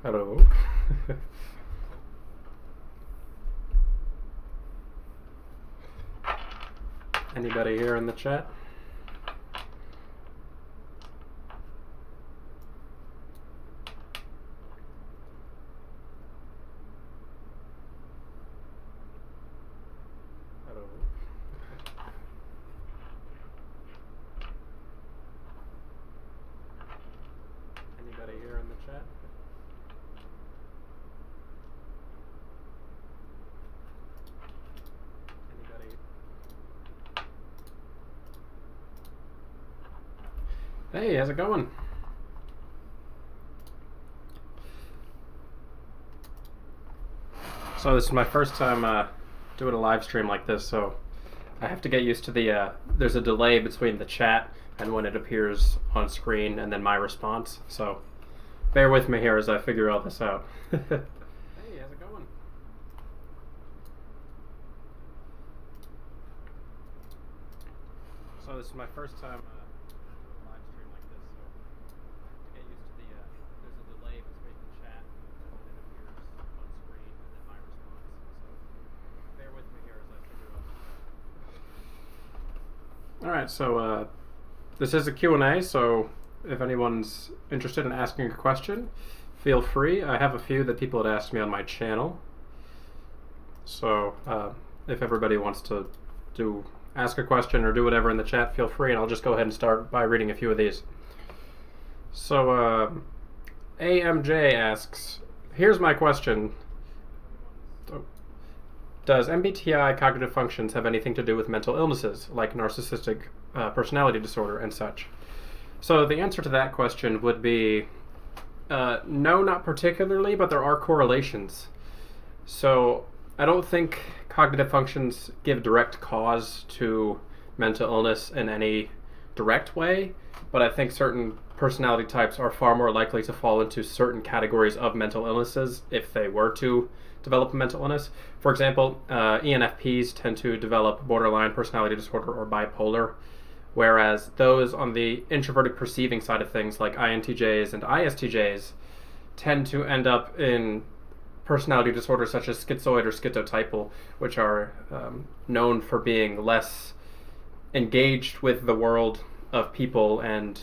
Hello. Anybody here in the chat? Hello. Anybody here in the chat? Anybody? Hey, how's it going? So this is my first time doing a live stream like this, so I have to get used to the, there's a delay between the chat and when it appears on screen and then my response, so bear with me here as I figure all this out. Hey, how's it going? So this is my first time doing a live stream like this, so I have to get used to the, there's a delay between the chat and when it appears on screen and then my response, so bear with me here as I figure all this out. Alright, so this is a Q&A, so if anyone's interested in asking a question, feel free. I have a few that people had asked me on my channel. So if everybody wants to ask a question or do whatever in the chat, feel free, and I'll just go ahead and start by reading a few of these. So AMJ asks, here's my question. Does MBTI cognitive functions have anything to do with mental illnesses, like narcissistic personality disorder and such? So the answer to that question would be no, not particularly, but there are correlations. So I don't think cognitive functions give direct cause to mental illness in any direct way, but I think certain personality types are far more likely to fall into certain categories of mental illnesses if they were to develop a mental illness. For example, ENFPs tend to develop borderline personality disorder or bipolar, whereas those on the introverted perceiving side of things, like INTJs and ISTJs, tend to end up in personality disorders such as schizoid or schizotypal, which are known for being less engaged with the world of people and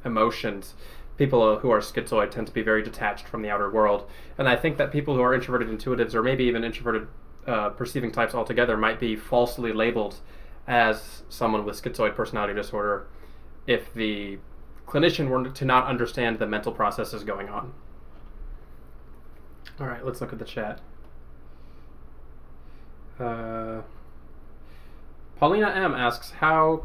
emotions. People who are schizoid tend to be very detached from the outer world. And I think that people who are introverted intuitives, or maybe even introverted perceiving types altogether, might be falsely labeled as someone with schizoid personality disorder if the clinician were to not understand the mental processes going on. All right, let's look at the chat. Paulina M asks, how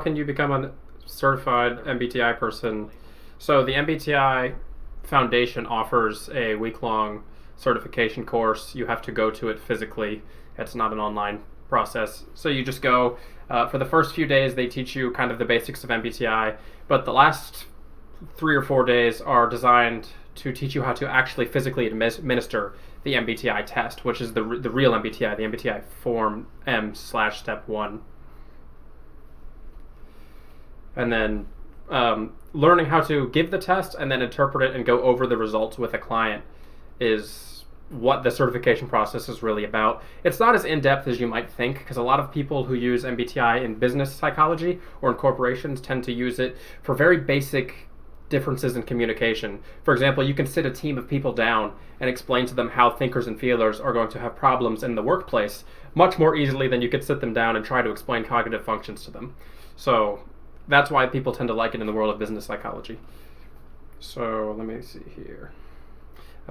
can you become a certified MBTI person? So the MBTI Foundation offers a week-long certification course. You have to go to it physically. It's not an online process. So you just go, for the first few days they teach you kind of the basics of MBTI, but the last 3 or 4 days are designed to teach you how to actually physically administer the MBTI test, which is the real MBTI, the MBTI Form M/Step 1. And then learning how to give the test and then interpret it and go over the results with a client is what the certification process is really about. It's not as in-depth as you might think, because a lot of people who use MBTI in business psychology or in corporations tend to use it for very basic differences in communication. For example, you can sit a team of people down and explain to them how thinkers and feelers are going to have problems in the workplace much more easily than you could sit them down and try to explain cognitive functions to them. So that's why people tend to like it in the world of business psychology. So let me see here.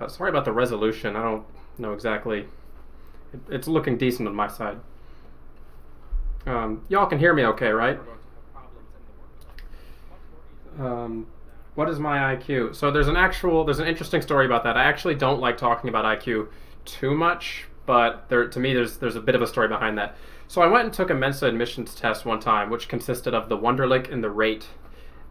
Sorry about the resolution. I don't know exactly. It's looking decent on my side. Y'all can hear me okay, right? What is my IQ? So there's an interesting story about that. I actually don't like talking about IQ too much, but to me there's a bit of a story behind that. So I went and took a Mensa admissions test one time, which consisted of the Wonderlic and the Rate,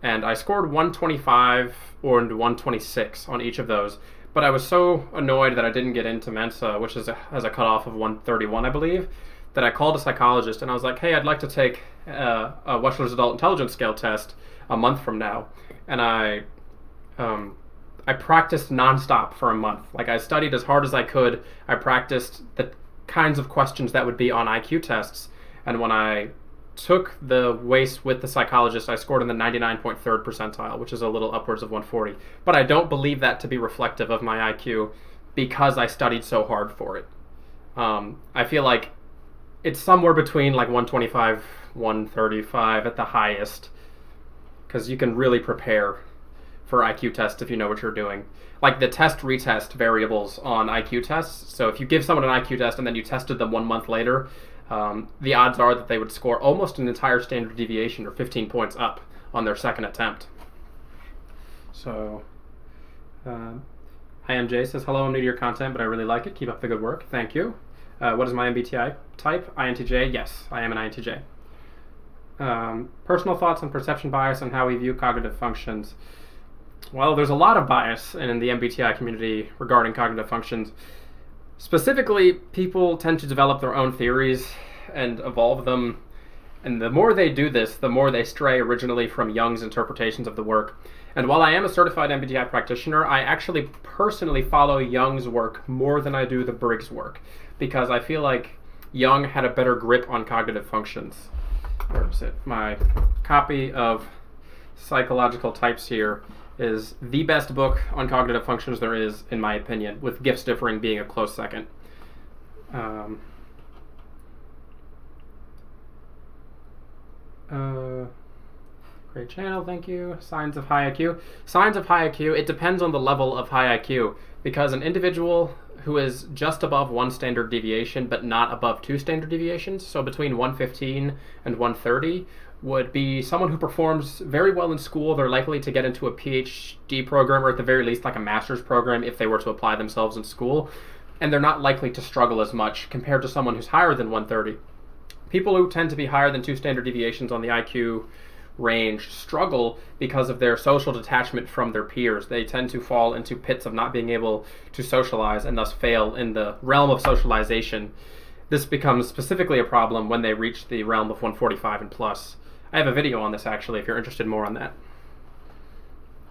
and I scored 125 or 126 on each of those. But I was so annoyed that I didn't get into Mensa, which has a cutoff of 131, I believe, that I called a psychologist and I was like, hey, I'd like to take a Wechsler's Adult Intelligence Scale test a month from now. And I I practiced nonstop for a month. Like, I studied as hard as I could. I practiced the kinds of questions that would be on IQ tests. And when I took the WACE with the psychologist, I scored in the 99.3rd percentile, which is a little upwards of 140. But I don't believe that to be reflective of my IQ because I studied so hard for it. I feel like it's somewhere between like 125, 135 at the highest, because you can really prepare for IQ tests if you know what you're doing. Like the test-retest variables on IQ tests. So if you give someone an IQ test and then you tested them 1 month later, the odds are that they would score almost an entire standard deviation or 15 points up on their second attempt. So, IMJ says, hello, I'm new to your content, but I really like it. Keep up the good work. Thank you. What is my MBTI type? INTJ? Yes, I am an INTJ. Personal thoughts on perception bias and how we view cognitive functions. Well, there's a lot of bias in the MBTI community regarding cognitive functions. Specifically, people tend to develop their own theories and evolve them. And the more they do this, the more they stray originally from Jung's interpretations of the work. And while I am a certified MBTI practitioner, I actually personally follow Jung's work more than I do the Briggs work, because I feel like Jung had a better grip on cognitive functions. Where is it? My copy of Psychological Types here is the best book on cognitive functions there is, in my opinion, with Gifts Differing being a close second. Great channel, thank you. Signs of high IQ. Signs of high IQ, it depends on the level of high IQ, because an individual who is just above 1 standard deviation but not above 2 standard deviations, so between 115 and 130, would be someone who performs very well in school. They're likely to get into a PhD program, or at the very least like a master's program if they were to apply themselves in school, and they're not likely to struggle as much compared to someone who's higher than 130. People who tend to be higher than 2 standard deviations on the IQ range struggle because of their social detachment from their peers. They tend to fall into pits of not being able to socialize and thus fail in the realm of socialization. This becomes specifically a problem when they reach the realm of 145 and plus. I have a video on this actually if you're interested more on that.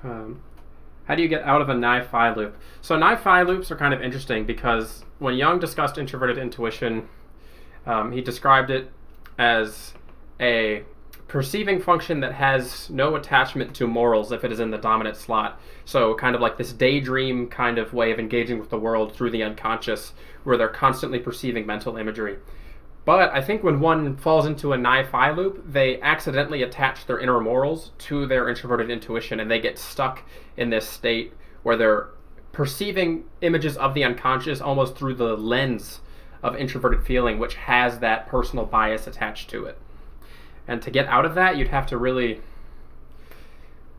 How do you get out of a Nye-Phi loop? So Nye-Phi loops are kind of interesting because when Jung discussed introverted intuition, he described it as a perceiving function that has no attachment to morals if it is in the dominant slot. So kind of like this daydream kind of way of engaging with the world through the unconscious, where they're constantly perceiving mental imagery. But I think when one falls into a Nye-Phi loop, they accidentally attach their inner morals to their introverted intuition, and they get stuck in this state where they're perceiving images of the unconscious almost through the lens of introverted feeling, which has that personal bias attached to it. And to get out of that, you'd have to really,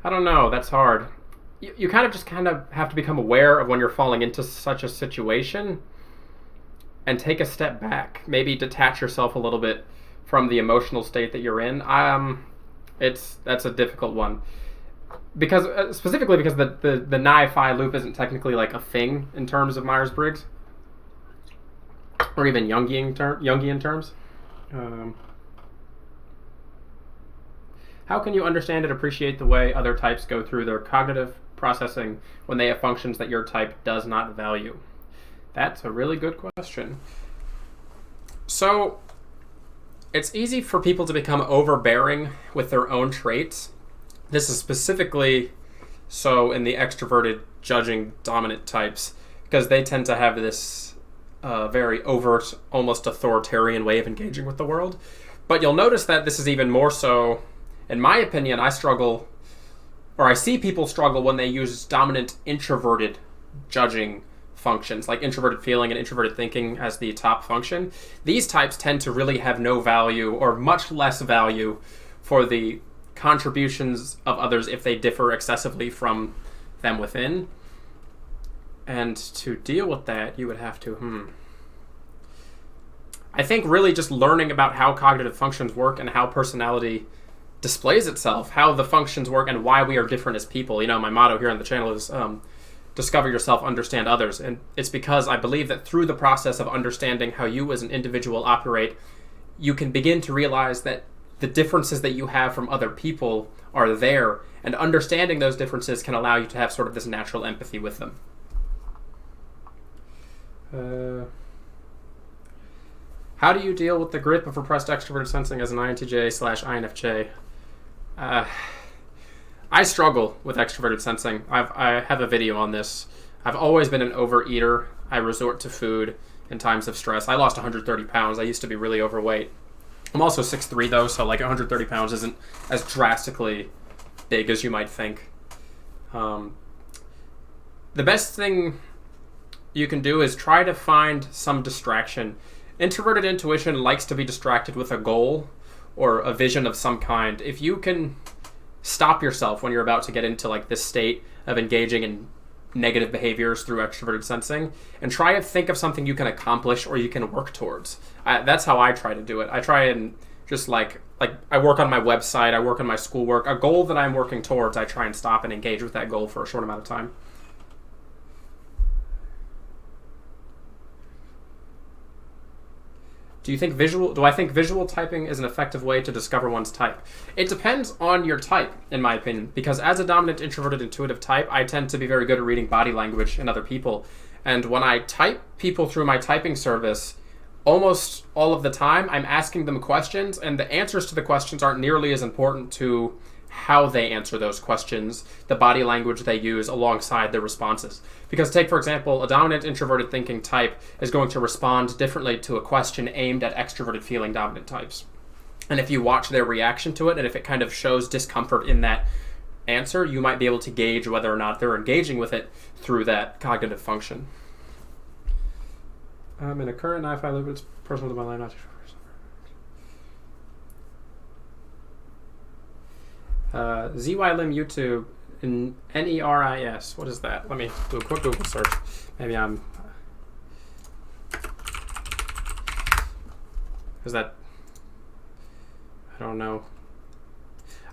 I don't know, that's hard. You kind of have to become aware of when you're falling into such a situation and take a step back. Maybe detach yourself a little bit from the emotional state that you're in. That's a difficult one. Because specifically because the Nye-Phi loop isn't technically like a thing in terms of Myers-Briggs, or even Jungian terms. How can you understand and appreciate the way other types go through their cognitive processing when they have functions that your type does not value? That's a really good question. So, it's easy for people to become overbearing with their own traits. This is specifically so in the extroverted, judging, dominant types, because they tend to have this very overt, almost authoritarian way of engaging with the world. But you'll notice that this is even more so. In my opinion, I see people struggle when they use dominant introverted judging functions, like introverted feeling and introverted thinking as the top function. These types tend to really have no value, or much less value, for the contributions of others if they differ excessively from them within. And to deal with that, you would have to, I think really just learning about how cognitive functions work and how personality displays itself, how the functions work, and why we are different as people. You know, my motto here on the channel is discover yourself, understand others. And it's because I believe that through the process of understanding how you as an individual operate, you can begin to realize that the differences that you have from other people are there, and understanding those differences can allow you to have sort of this natural empathy with them. How do you deal with the grip of repressed extroverted sensing as an INTJ/INFJ? I struggle with extroverted sensing. I have a video on this. I've always been an overeater. I resort to food in times of stress. I lost 130 pounds. I used to be really overweight. I'm also 6'3", though, so like 130 pounds isn't as drastically big as you might think. The best thing you can do is try to find some distraction. Introverted intuition likes to be distracted with a goal or a vision of some kind. If you can stop yourself when you're about to get into like this state of engaging in negative behaviors through extroverted sensing, and try to think of something you can accomplish or you can work towards. That's how I try to do it. I try and just like I work on my website, I work on my schoolwork, a goal that I'm working towards, I try and stop and engage with that goal for a short amount of time. Do I think visual typing is an effective way to discover one's type? It depends on your type, in my opinion, because as a dominant introverted intuitive type, I tend to be very good at reading body language in other people. And when I type people through my typing service, almost all of the time, I'm asking them questions, and the answers to the questions aren't nearly as important to how they answer those questions, the body language they use alongside their responses. Because take, for example, a dominant introverted thinking type is going to respond differently to a question aimed at extroverted feeling dominant types. And if you watch their reaction to it, and if it kind of shows discomfort in that answer, you might be able to gauge whether or not they're engaging with it through that cognitive function. In a current knife, I live, it's personal to my life, not too sure. ZYLim YouTube in NERIS. What is that? Let me do a quick Google search. Maybe is that? I don't know.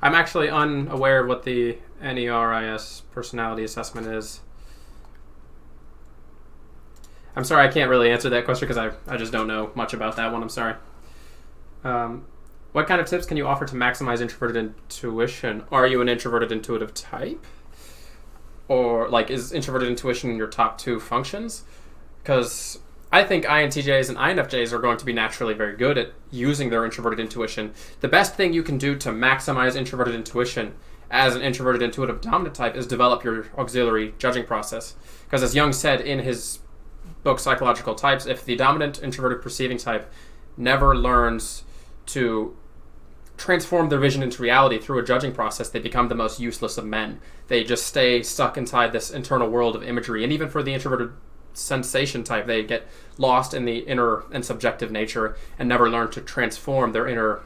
I'm actually unaware of what the NERIS personality assessment is. I'm sorry, I can't really answer that question because I just don't know much about that one. I'm sorry. What kind of tips can you offer to maximize introverted intuition? Are you an introverted intuitive type? Or like, is introverted intuition in your top 2 functions? Because I think INTJs and INFJs are going to be naturally very good at using their introverted intuition. The best thing you can do to maximize introverted intuition as an introverted intuitive dominant type is develop your auxiliary judging process. Because as Jung said in his book Psychological Types, if the dominant introverted perceiving type never learns to transform their vision into reality through a judging process, they become the most useless of men. They just stay stuck inside this internal world of imagery. And even for the introverted sensation type, they get lost in the inner and subjective nature and never learn to transform their inner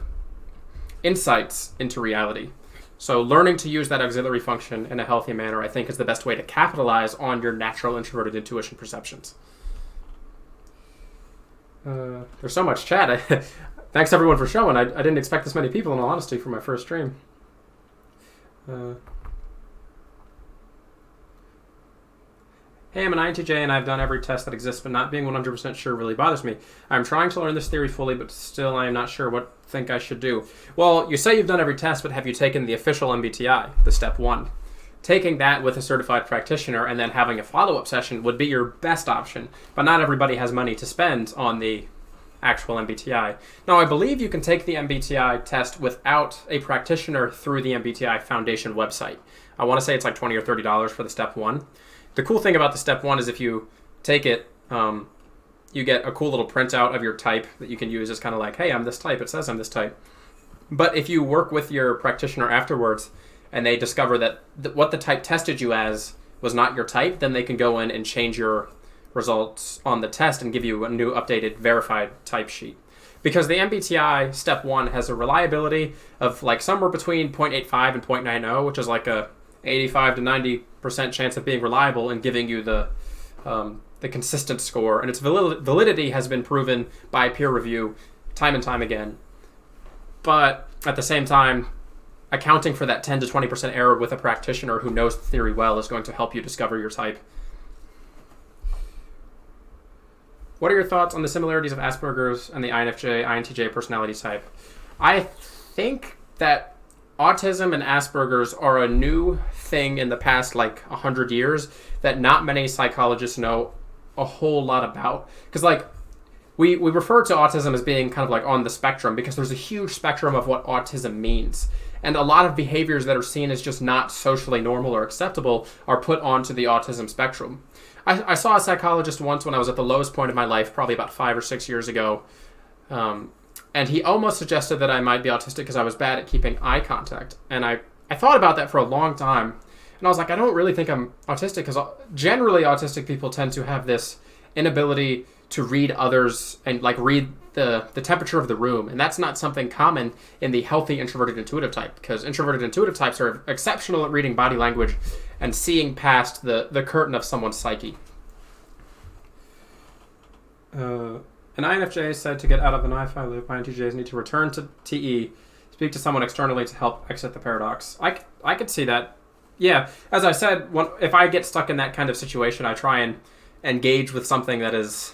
insights into reality. So learning to use that auxiliary function in a healthy manner, I think, is the best way to capitalize on your natural introverted intuition perceptions. There's so much chat. Thanks everyone for showing. I didn't expect this many people, in all honesty, for my first stream. Hey, I'm an INTJ and I've done every test that exists, but not being 100% sure really bothers me. I'm trying to learn this theory fully, but still I am not sure what I think I should do. Well, you say you've done every test, but have you taken the official MBTI, the step 1? Taking that with a certified practitioner and then having a follow-up session would be your best option, but not everybody has money to spend on the actual MBTI. Now, I believe you can take the MBTI test without a practitioner through the MBTI Foundation website. I want to say it's like $20 or $30 for the step 1. The cool thing about the step 1 is if you take it, you get a cool little printout of your type that you can use as kind of like, hey, I'm this type. It says I'm this type. But if you work with your practitioner afterwards and they discover that what the type tested you as was not your type, then they can go in and change your results on the test and give you a new updated verified type sheet. Because the MBTI step 1 has a reliability of like somewhere between 0.85 and 0.90, which is like a 85 to 90% chance of being reliable and giving you the consistent score. And its validity has been proven by peer review time and time again. But at the same time, accounting for that 10 to 20% error with a practitioner who knows the theory well is going to help you discover your type. What are your thoughts on the similarities of Asperger's and the INFJ, INTJ personality type? I think that autism and Asperger's are a new thing in the past, 100 years, that not many psychologists know a whole lot about. Because, we refer to autism as being kind of on the spectrum because there's a huge spectrum of what autism means. And a lot of behaviors that are seen as just not socially normal or acceptable are put onto the autism spectrum. I saw a psychologist once when I was at the lowest point of my life, probably about 5 or 6 years ago. And he almost suggested that I might be autistic because I was bad at keeping eye contact. And I thought about that for a long time. And I was like, I don't really think I'm autistic because generally autistic people tend to have this inability to read others and read the temperature of the room. And that's not something common in the healthy introverted intuitive type, because introverted intuitive types are exceptional at reading body language and seeing past the curtain of someone's psyche. An INFJ said to get out of an I-5 loop, INTJs need to return to TE, speak to someone externally to help exit the paradox. I could see that. Yeah, as I said, if I get stuck in that kind of situation, I try and engage with something that is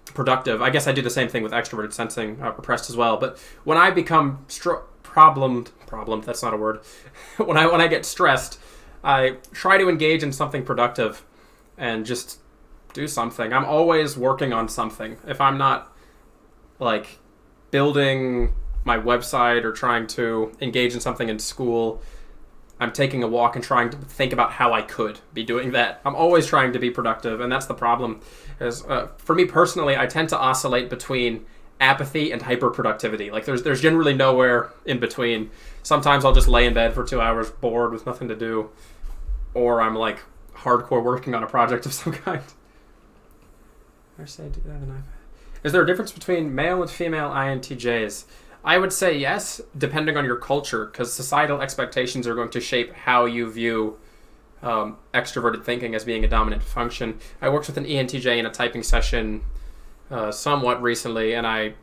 productive. I guess I do the same thing with extroverted sensing, repressed as well. But when I become problemed, that's not a word. when I get stressed, I try to engage in something productive and just do something. I'm always working on something. If I'm not building my website or trying to engage in something in school, I'm taking a walk and trying to think about how I could be doing that. I'm always trying to be productive, and that's the problem. For me personally, I tend to oscillate between apathy and hyperproductivity. There's generally nowhere in between. Sometimes I'll just lay in bed for 2 hours, bored with nothing to do, or I'm hardcore working on a project of some kind. Is there a difference between male and female INTJs? I would say yes, depending on your culture, because societal expectations are going to shape how you view extroverted thinking as being a dominant function. I worked with an ENTJ in a typing session somewhat recently, and I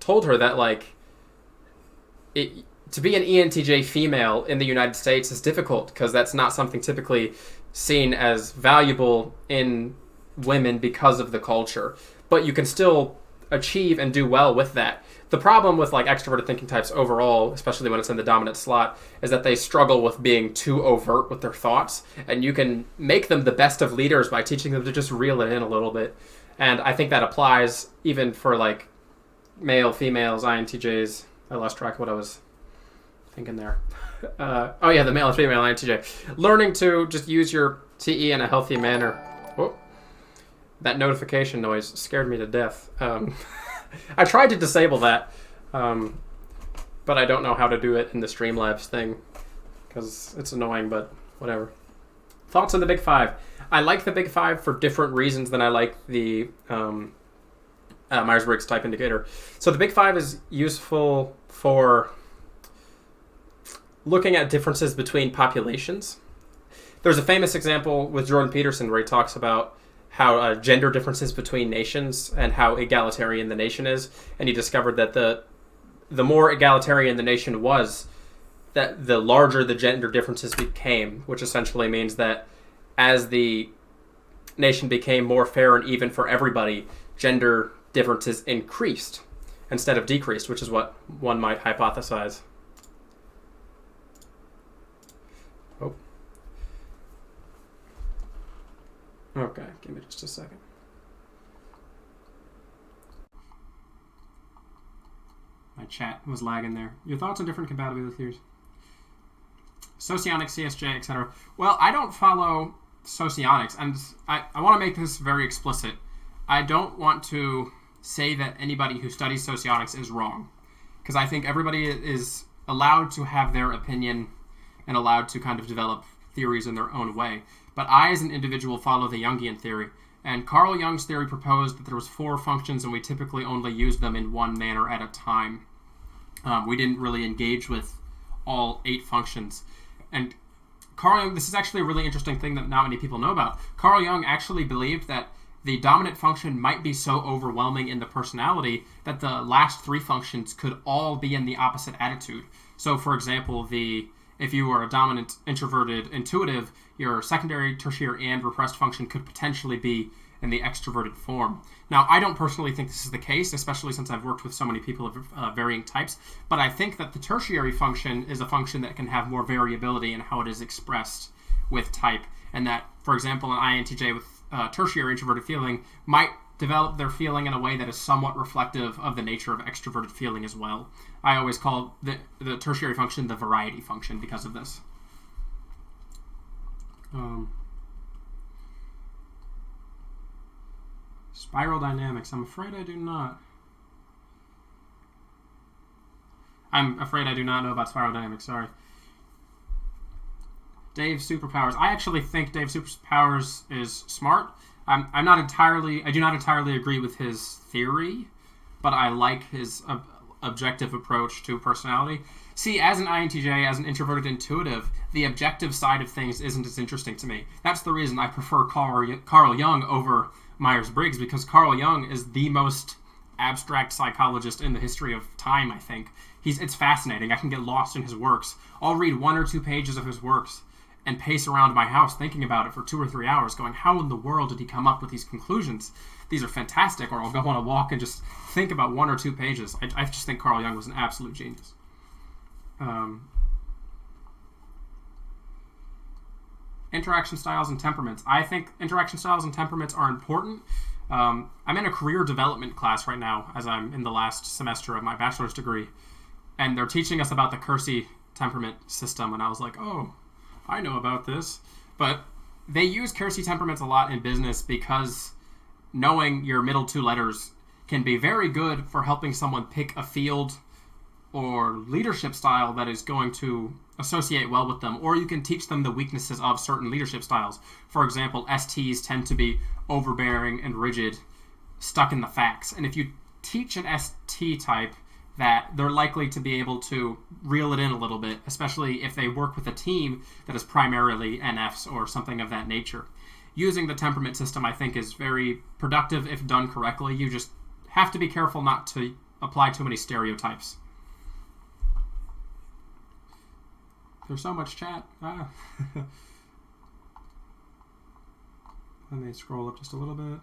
told her that to be an ENTJ female in the United States is difficult because that's not something typically seen as valuable in women because of the culture. But you can still achieve and do well with that. The problem with extroverted thinking types overall, especially when it's in the dominant slot, is that they struggle with being too overt with their thoughts, and you can make them the best of leaders by teaching them to just reel it in a little bit. And I think that applies even for male, females, INTJs. I lost track of what I was thinking there. The male and female INTJ. Learning to just use your TE in a healthy manner. Oh, that notification noise scared me to death. I tried to disable that, but I don't know how to do it in the Streamlabs thing because it's annoying, but whatever. Thoughts on the Big Five? I like the Big Five for different reasons than I like the Myers-Briggs type indicator. So the Big Five is useful for looking at differences between populations. There's a famous example with Jordan Peterson where he talks about how gender differences between nations and how egalitarian the nation is. And he discovered that the more egalitarian the nation was, that the larger the gender differences became, which essentially means that as the nation became more fair and even for everybody, gender differences increased instead of decreased, which is what one might hypothesize. Oh. Okay, give me just a second. My chat was lagging there. Your thoughts on different compatibility theories? Socionics, CSJ, etc. Well, I don't follow socionics, and I want to make this very explicit. I don't want to say that anybody who studies socionics is wrong, because I think everybody is allowed to have their opinion and allowed to kind of develop theories in their own way. But I, as an individual, follow the Jungian theory. And Carl Jung's theory proposed that there was 4 functions and we typically only use them in one manner at a time. We didn't really engage with all 8 functions. And Carl Jung, this is actually a really interesting thing that not many people know about. Carl Jung actually believed that the dominant function might be so overwhelming in the personality that the last 3 functions could all be in the opposite attitude. So, for example, if you are a dominant, introverted, intuitive, your secondary, tertiary, and repressed function could potentially be in the extroverted form. Now, I don't personally think this is the case, especially since I've worked with so many people of varying types, but I think that the tertiary function is a function that can have more variability in how it is expressed with type, and that, for example, an INTJ with tertiary introverted feeling might develop their feeling in a way that is somewhat reflective of the nature of extroverted feeling as well. I always call the tertiary function the variety function because of this. Spiral dynamics. I'm afraid I do not. I'm afraid I do not know about spiral dynamics. Sorry. Dave's superpowers. I actually think Dave's superpowers is smart. I do not entirely agree with his theory, but I like his objective approach to personality. See, as an INTJ, as an introverted intuitive, the objective side of things isn't as interesting to me. That's the reason I prefer Carl Jung over Myers-Briggs, because Carl Jung is the most abstract psychologist in the history of time, I think. It's fascinating. I can get lost in his works. I'll read 1 or 2 pages of his works and pace around my house thinking about it for 2 or 3 hours, going, how in the world did he come up with these conclusions? These are fantastic. Or I'll go on a walk and just think about 1 or 2 pages. I just think Carl Jung was an absolute genius. Interaction styles and temperaments. I think interaction styles and temperaments are important. I'm in a career development class right now, as I'm in the last semester of my bachelor's degree, and they're teaching us about the Kersey temperament system, and I was like, oh, I know about this. But they use Kersey temperaments a lot in business because knowing your middle 2 letters can be very good for helping someone pick a field or leadership style that is going to associate well with them, or you can teach them the weaknesses of certain leadership styles. For example, STs tend to be overbearing and rigid, stuck in the facts. And if you teach an ST type that, they're likely to be able to reel it in a little bit, especially if they work with a team that is primarily NFs or something of that nature. Using the temperament system, I think, is very productive if done correctly. You just have to be careful not to apply too many stereotypes. There's so much chat. Let me scroll up just a little bit.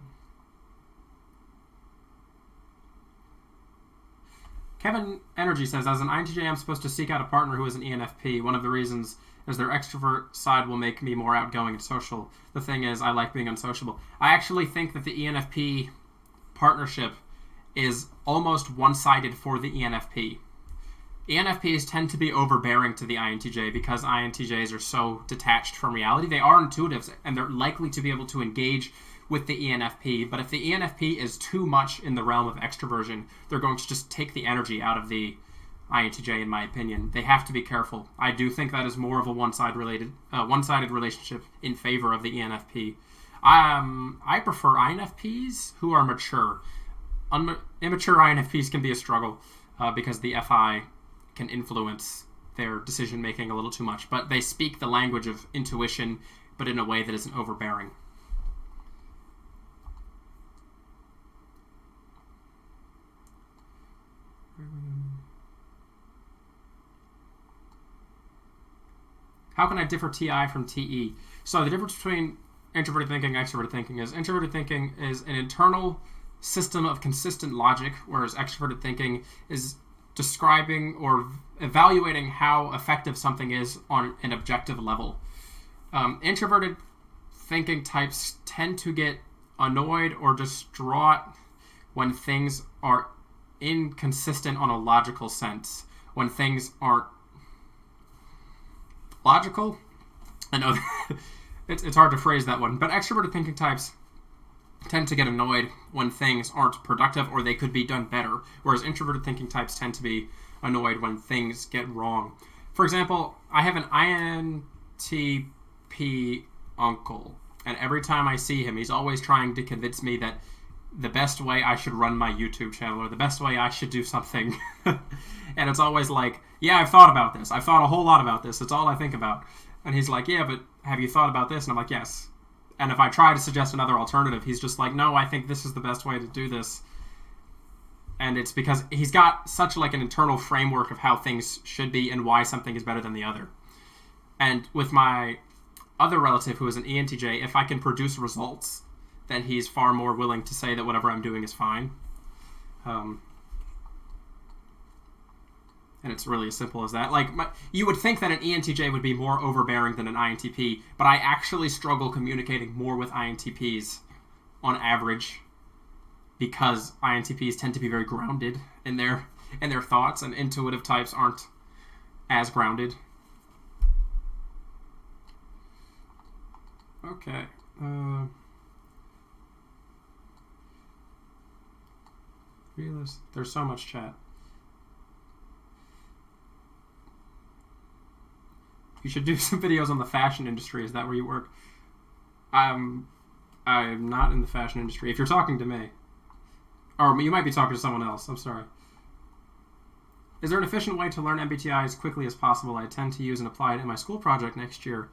Kevin Energy says, as an INTJ, I'm supposed to seek out a partner who is an ENFP. One of the reasons is their extrovert side will make me more outgoing and social. The thing is, I like being unsociable. I actually think that the ENFP partnership is almost one-sided for the ENFP. ENFPs tend to be overbearing to the INTJ because INTJs are so detached from reality. They are intuitives, and they're likely to be able to engage with the ENFP, but if the ENFP is too much in the realm of extroversion, they're going to just take the energy out of the INTJ, in my opinion. They have to be careful. I do think that is more of a one-sided relationship in favor of the ENFP. I prefer INFPs who are mature. Immature INFPs can be a struggle because the FI can influence their decision-making a little too much, but they speak the language of intuition, but in a way that isn't overbearing. How can I differ TI from TE? So the difference between introverted thinking and extroverted thinking is introverted thinking is an internal system of consistent logic, whereas extroverted thinking is describing or evaluating how effective something is on an objective level. Introverted thinking types tend to get annoyed or distraught when things are inconsistent on a logical sense. When things aren't logical? I know it's hard to phrase that one, but extroverted thinking types tend to get annoyed when things aren't productive or they could be done better, whereas introverted thinking types tend to be annoyed when things get wrong. For example, I have an INTP uncle, and every time I see him, he's always trying to convince me that the best way I should run my YouTube channel or the best way I should do something. And it's always like, yeah, I've thought about this. I've thought a whole lot about this. It's all I think about. And he's like, yeah, but have you thought about this? And I'm like, yes. And if I try to suggest another alternative, he's just like, no, I think this is the best way to do this. And it's because he's got such like an internal framework of how things should be and why something is better than the other. And with my other relative who is an ENTJ, if I can produce results then he's far more willing to say that whatever I'm doing is fine. And it's really as simple as that. Like, you would think that an ENTJ would be more overbearing than an INTP, but I actually struggle communicating more with INTPs on average because INTPs tend to be very grounded in their thoughts, and intuitive types aren't as grounded. Okay. There's so much chat. You should do some videos on the fashion industry. Is that where you work? I'm not in the fashion industry. If you're talking to me. Or you might be talking to someone else. I'm sorry. Is there an efficient way to learn MBTI as quickly as possible? I intend to use and apply it in my school project next year.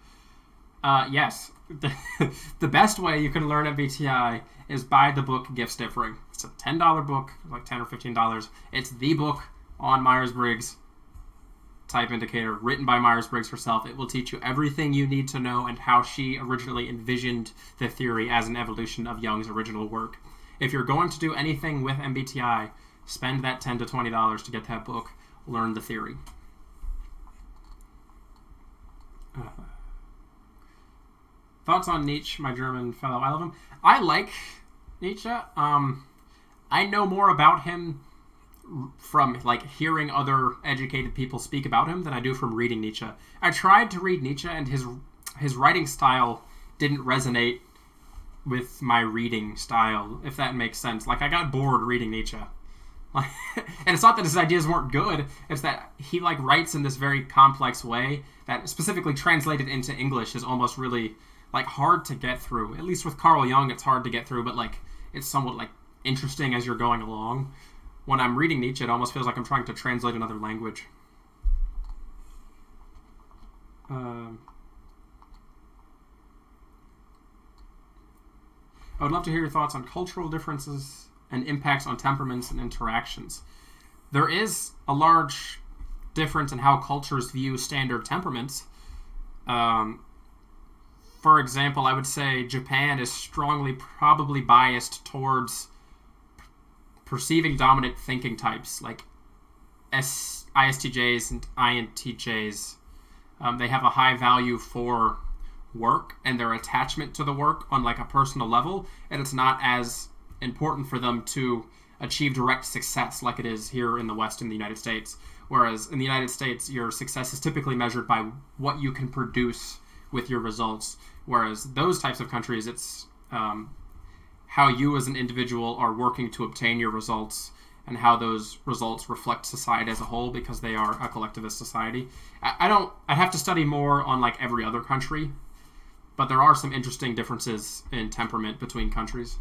Yes. The best way you can learn MBTI is buy the book Gifts Differing. It's a $10 book, like $10 or $15. It's the book on Myers-Briggs type indicator, written by Myers-Briggs herself. It will teach you everything you need to know and how she originally envisioned the theory as an evolution of Jung's original work. If you're going to do anything with MBTI, spend that $10 to $20 to get that book. Learn the theory. Thoughts on Nietzsche, my German fellow? I love him. I like Nietzsche. I know more about him from like hearing other educated people speak about him than I do from reading Nietzsche. I tried to read Nietzsche, and his writing style didn't resonate with my reading style, if that makes sense. Like, I got bored reading Nietzsche. Like, and it's not that his ideas weren't good, it's that he like writes in this very complex way that specifically translated into English is almost really like hard to get through. At least with Carl Jung, it's hard to get through, but like it's somewhat like interesting as you're going along. When I'm reading Nietzsche, it almost feels like I'm trying to translate another language. I would love to hear your thoughts on cultural differences and impacts on temperaments and interactions. There is a large difference in how cultures view standard temperaments. For example, I would say Japan is strongly probably biased towards perceiving dominant thinking types like ISTJs and INTJs. They have a high value for work and their attachment to the work on like a personal level, and it's not as important for them to achieve direct success like it is here in the West in the United States. Whereas in the United States, your success is typically measured by what you can produce with your results. Whereas those types of countries, it's how you as an individual are working to obtain your results and how those results reflect society as a whole, because they are a collectivist society. I'd have to study more on like every other country, but there are some interesting differences in temperament between countries.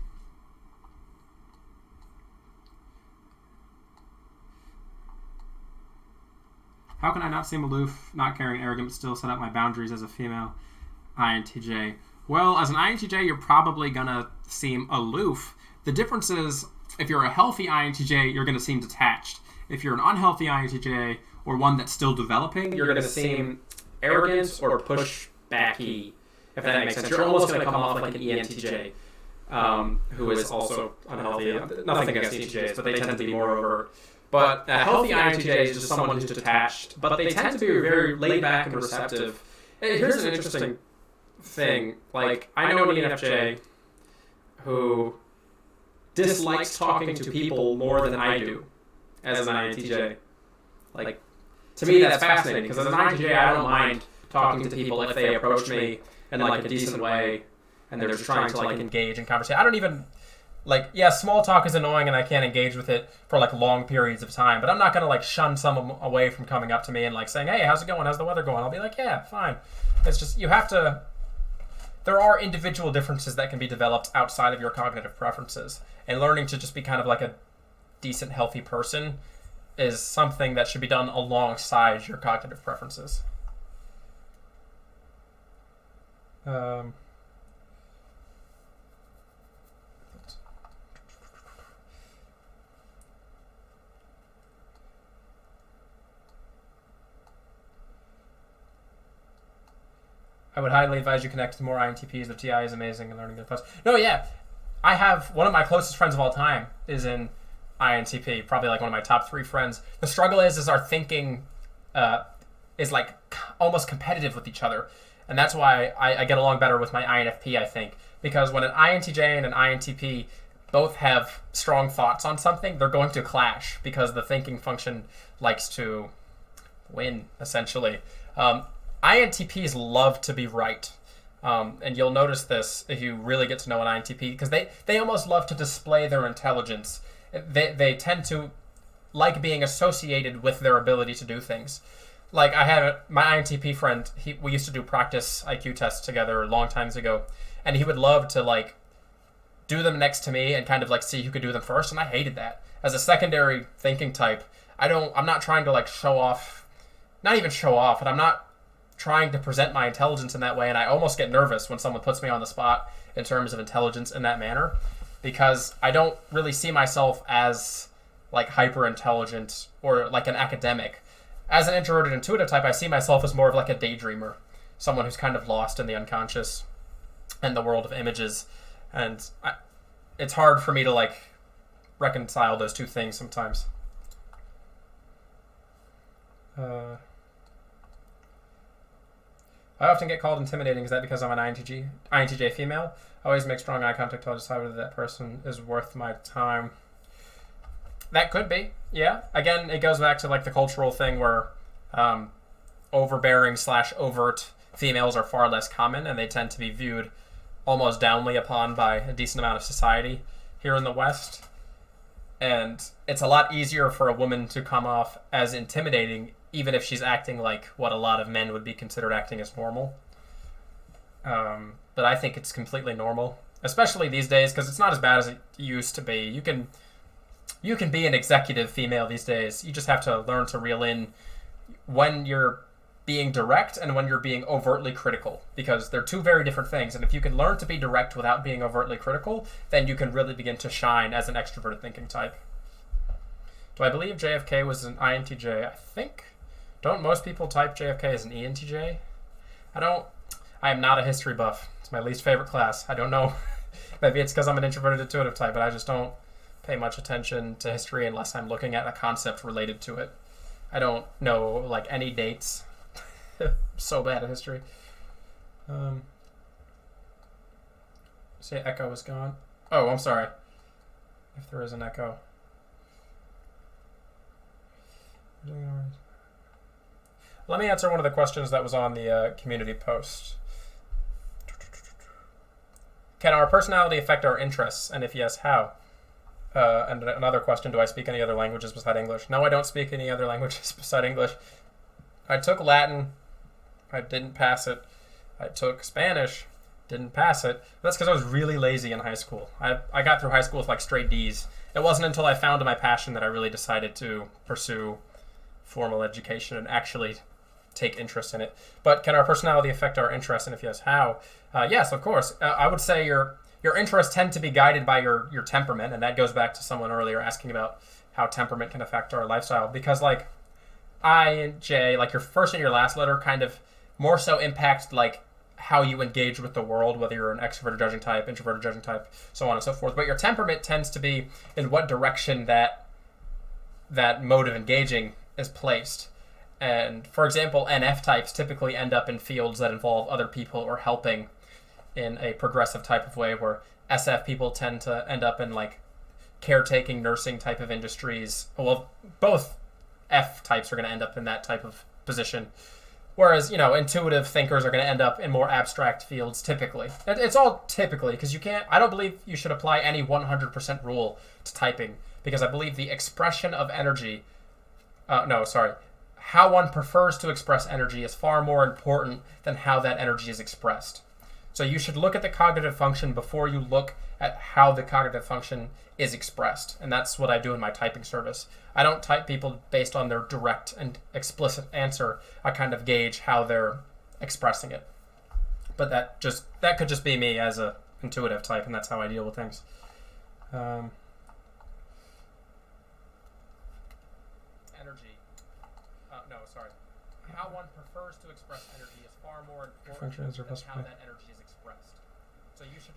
How can I not seem aloof, not caring, arrogant, but still set up my boundaries as a female INTJ? Well, as an INTJ, you're probably going to seem aloof. The difference is, if you're a healthy INTJ, you're going to seem detached. If you're an unhealthy INTJ, or one that's still developing, you're going to seem arrogant or push-backy, if that makes sense. You're almost going to come off like an ENTJ, who is also unhealthy. Nothing against ENTJs, but they tend to be more over. But a healthy INTJ is just someone who's detached, but they tend to be very laid back and receptive. Here's an interesting thing. Like, I know an ENFJ who dislikes talking to people more than I do as an INTJ. Like, to me, that's fascinating, because as an INTJ, I don't mind talking to people if they approach me in like a decent way and they're just trying to like engage in conversation. I don't even like, yeah, small talk is annoying and I can't engage with it for like long periods of time, but I'm not gonna like shun someone away from coming up to me and like saying, hey, how's it going? How's the weather going? I'll be like, yeah, fine. It's just, you have to, there are individual differences that can be developed outside of your cognitive preferences, and learning to just be kind of like a decent, healthy person is something that should be done alongside your cognitive preferences. I would highly advise you connect with more INTPs. The TI is amazing and learning their thoughts. No, yeah. I have one of my closest friends of all time is in INTP, probably like one of my top 3 friends. The struggle is our thinking is like almost competitive with each other. And that's why I get along better with my INFP, I think. Because when an INTJ and an INTP both have strong thoughts on something, they're going to clash because the thinking function likes to win, essentially. INTPs love to be right. And you'll notice this if you really get to know an INTP, because they almost love to display their intelligence. They tend to like being associated with their ability to do things. Like I had my INTP friend, we used to do practice IQ tests together a long times ago, and he would love to like do them next to me and kind of like see who could do them first, and I hated that. As a secondary thinking type, I'm not trying to like show off, not even show off, but I'm not trying to present my intelligence in that way, and I almost get nervous when someone puts me on the spot in terms of intelligence in that manner, because I don't really see myself as like hyper intelligent or like an academic. As an introverted intuitive type, I see myself as more of like a daydreamer, someone who's kind of lost in the unconscious and the world of images, and it's hard for me to like reconcile those two things sometimes. I often get called intimidating. Is that because I'm an INTJ female? I always make strong eye contact to decide whether that person is worth my time. That could be, yeah. Again, it goes back to like the cultural thing where overbearing / overt females are far less common, and they tend to be viewed almost downly upon by a decent amount of society here in the West. And it's a lot easier for a woman to come off as intimidating, even if she's acting like what a lot of men would be considered acting as normal. But I think it's completely normal, especially these days, because it's not as bad as it used to be. You can be an executive female these days. You just have to learn to reel in when you're being direct and when you're being overtly critical, because they're two very different things. And if you can learn to be direct without being overtly critical, then you can really begin to shine as an extroverted thinking type. Do I believe JFK was an INTJ? I think. Don't most people type JFK as an ENTJ? I am not a history buff. It's my least favorite class. I don't know. Maybe it's because I'm an introverted intuitive type, but I just don't pay much attention to history unless I'm looking at a concept related to it. I don't know like any dates. So bad at history. Say echo is gone. Oh, I'm sorry. If there is an echo. Let me answer one of the questions that was on the community post. Can our personality affect our interests? And if yes, how? And another question, do I speak any other languages beside English? No, I don't speak any other languages beside English. I took Latin. I didn't pass it. I took Spanish. Didn't pass it. That's because I was really lazy in high school. I got through high school with like straight D's. It wasn't until I found my passion that I really decided to pursue formal education and actually take interest in it. But can our personality affect our interests? And if yes, how? Yes, of course. I would say your interests tend to be guided by your temperament, and that goes back to someone earlier asking about how temperament can affect our lifestyle. Because like I and J, like your first and your last letter kind of more so impact like how you engage with the world, whether you're an extroverted judging type, introverted judging type, so on and so forth. But your temperament tends to be in what direction that mode of engaging is placed. And for example, NF types typically end up in fields that involve other people or helping in a progressive type of way, where SF people tend to end up in like caretaking, nursing type of industries. Well, both F types are going to end up in that type of position. Whereas, intuitive thinkers are going to end up in more abstract fields typically. It's all typically, because I don't believe you should apply any 100% rule to typing, because I believe the expression of energy, how one prefers to express energy is far more important than how that energy is expressed. So you should look at the cognitive function before you look at how the cognitive function is expressed. And that's what I do in my typing service. I don't type people based on their direct and explicit answer. I kind of gauge how they're expressing it. But that could just be me as a intuitive type, and that's how I deal with things. Energy. How one prefers to express energy is far more important than how that energy is expressed.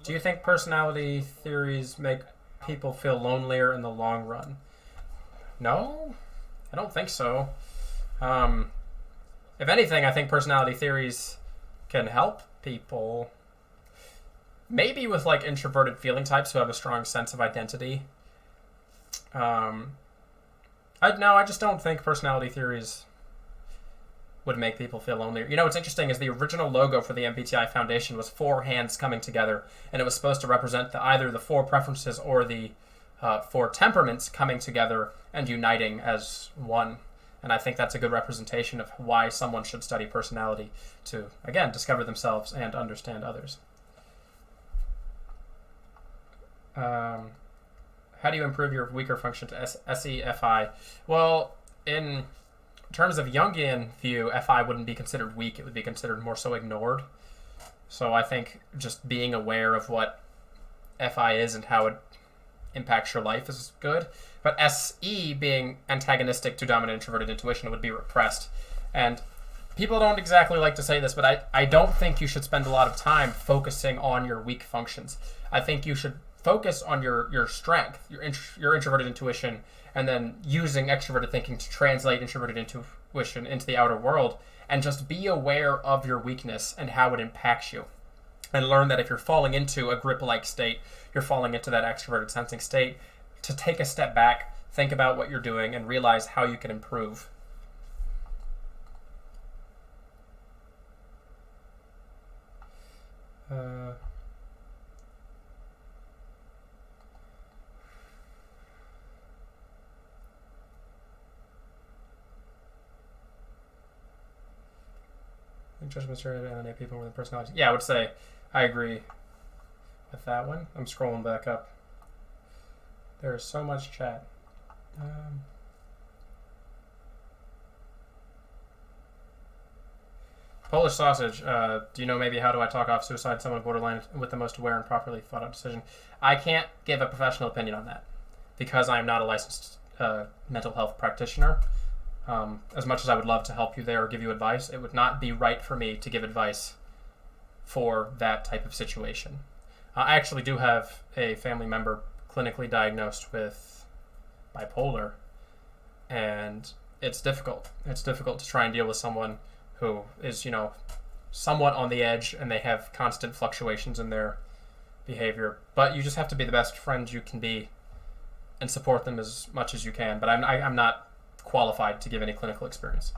Do you think personality theories make people feel lonelier in the long run? No, I don't think so. If anything, I think personality theories can help people. Maybe with like introverted feeling types who have a strong sense of identity. I just don't think personality theories would make people feel lonelier. You know, what's interesting is the original logo for the MBTI Foundation was 4 hands coming together, and it was supposed to represent either the 4 preferences or the 4 temperaments coming together and uniting as one. And I think that's a good representation of why someone should study personality to, again, discover themselves and understand others. How do you improve your weaker function to SEFI? Well, in terms of Jungian view, FI wouldn't be considered weak. It would be considered more so ignored. So I think just being aware of what FI is and how it impacts your life is good. But SE, being antagonistic to dominant introverted intuition, would be repressed. And people don't exactly like to say this, but I don't think you should spend a lot of time focusing on your weak functions. I think you should focus on your strength, your introverted intuition, and then using extroverted thinking to translate introverted intuition into the outer world, and just be aware of your weakness and how it impacts you. And learn that if you're falling into a grip-like state, you're falling into that extroverted sensing state, to take a step back, think about what you're doing, and realize how you can improve. Judgments are NA people with personalities. Yeah, I would say I agree with that one. I'm scrolling back up. There's so much chat. Polish sausage. Do you know maybe how do I talk off suicide? Someone borderline with the most aware and properly thought out decision. I can't give a professional opinion on that because I am not a licensed mental health practitioner. As much as I would love to help you there or give you advice, it would not be right for me to give advice for that type of situation. I actually do have a family member clinically diagnosed with bipolar, and it's difficult. It's difficult to try and deal with someone who is, somewhat on the edge and they have constant fluctuations in their behavior. But you just have to be the best friend you can be and support them as much as you can. But I'm not qualified to give any clinical experience.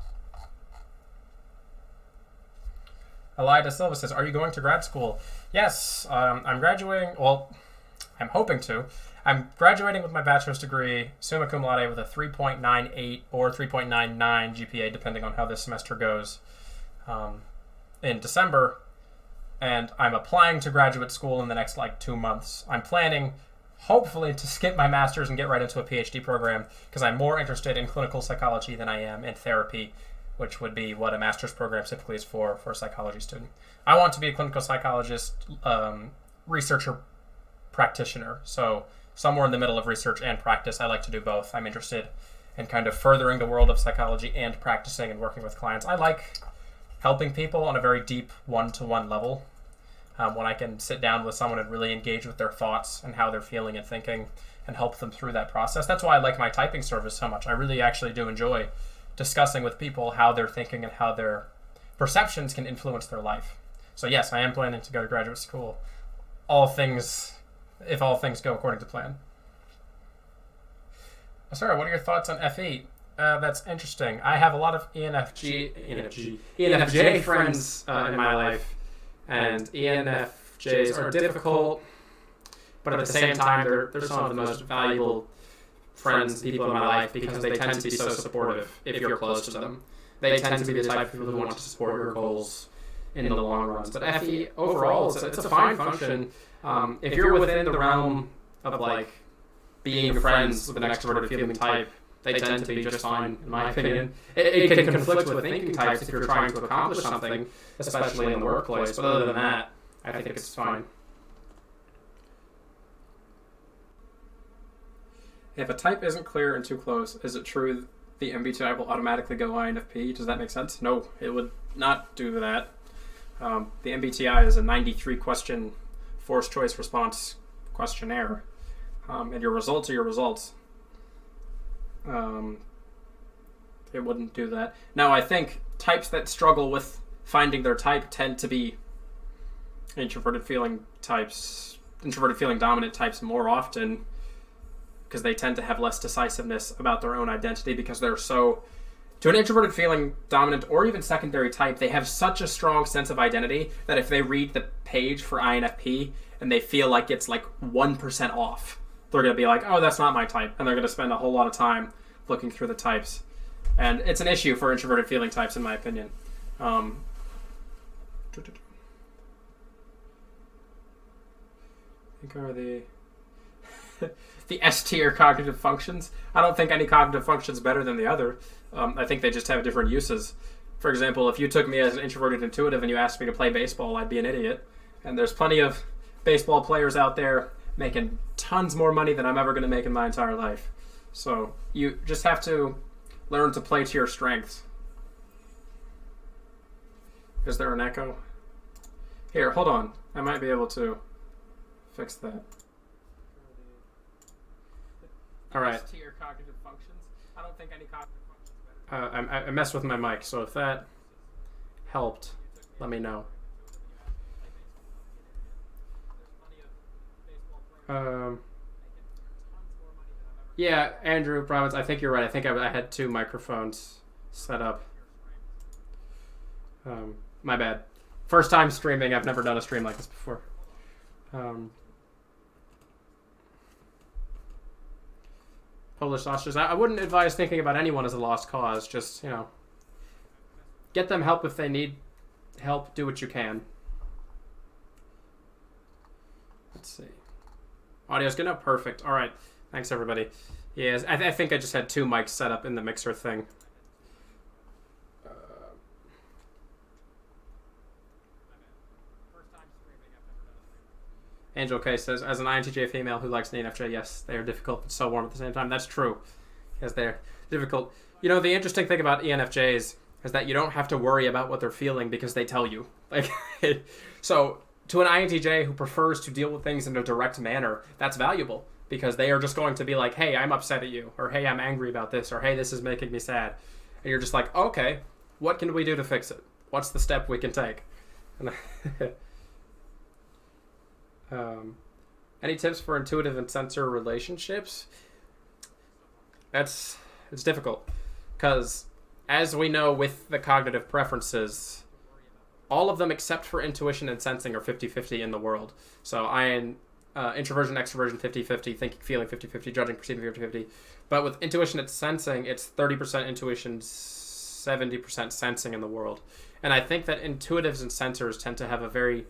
Elida Silva says, are you going to grad school? Yes, I'm graduating. Well, I'm hoping to. I'm graduating with my bachelor's degree, summa cum laude, with a 3.98 or 3.99 GPA, depending on how this semester goes, in December. And I'm applying to graduate school in the next 2 months. I'm planning, hopefully, to skip my master's and get right into a PhD program because I'm more interested in clinical psychology than I am in therapy, which would be what a master's program typically is for a psychology student. I want to be a clinical psychologist, researcher, practitioner. So somewhere in the middle of research and practice. I like to do both. I'm interested in kind of furthering the world of psychology and practicing and working with clients. I like helping people on a very deep one-to-one level. When I can sit down with someone and really engage with their thoughts and how they're feeling and thinking and help them through that process. That's why I like my typing service so much. I really actually do enjoy discussing with people how they're thinking and how their perceptions can influence their life. So yes, I am planning to go to graduate school. If all things go according to plan. Sarah, what are your thoughts on FE? That's interesting. I have a lot of ENFJ friends in my life. And ENFJs are difficult, but at the same time, they're some of the most valuable friends, people in my life, because they tend to be so supportive if you're close to them. They tend to be the type of people who want to support your goals in the long run. But FE, overall, it's a fine function. If you're within the realm of, being friends with an extroverted feeling type, they tend to be just fine, in my opinion. It can conflict with thinking types if you're trying to accomplish something, especially in the workplace. But other than that, I think it's fine. If a type isn't clear and too close, is it true the MBTI will automatically go INFP? Does that make sense? No, it would not do that. The MBTI is a 93-question forced choice response questionnaire, and your results are your results. It wouldn't do that. Now, I think types that struggle with finding their type tend to be introverted feeling dominant types more often, because they tend to have less decisiveness about their own identity, because they're so, to an introverted feeling dominant or even secondary type, they have such a strong sense of identity that if they read the page for INFP and they feel like it's like 1% off, they're going to be like, oh, that's not my type, and they're going to spend a whole lot of time looking through the types. And it's an issue for introverted feeling types, in my opinion. I think are the the S tier cognitive functions. I don't think any cognitive function is better than the other. I think they just have different uses. For example, if you took me as an introverted intuitive and you asked me to play baseball, I'd be an idiot. And there's plenty of baseball players out there making tons more money than I'm ever going to make in my entire life. So you just have to learn to play to your strengths. Is there an echo? Here, hold on. I might be able to fix that. All right. S-tier cognitive functions. I don't think any cognitive functions better. I messed with my mic, so if that helped, let me know. Yeah, Andrew Province, I think you're right. I think I had 2 microphones set up. My bad. First time streaming. I've never done a stream like this before. Polish sausages. I wouldn't advise thinking about anyone as a lost cause. Just, get them help if they need help. Do what you can. Let's see. Audio's good. No, perfect. All right. Thanks, everybody. Yes, I think I just had 2 mics set up in the mixer thing. Angel K says, as an INTJ female who likes an ENFJ, yes, they are difficult but so warm at the same time. That's true. Yes, they're difficult. The interesting thing about ENFJs is that you don't have to worry about what they're feeling because they tell you. So to an INTJ who prefers to deal with things in a direct manner, that's valuable because they are just going to be like, hey, I'm upset at you, or hey, I'm angry about this, or hey, this is making me sad. And you're just like, okay, what can we do to fix it? What's the step we can take? Any tips for intuitive and sensor relationships? It's difficult because, as we know with the cognitive preferences, all of them except for intuition and sensing are 50-50 in the world. So introversion, extroversion 50-50, thinking, feeling 50-50, judging, perceiving 50-50. But with intuition and sensing, it's 30% intuition, 70% sensing in the world. And I think that intuitives and sensors tend to have a very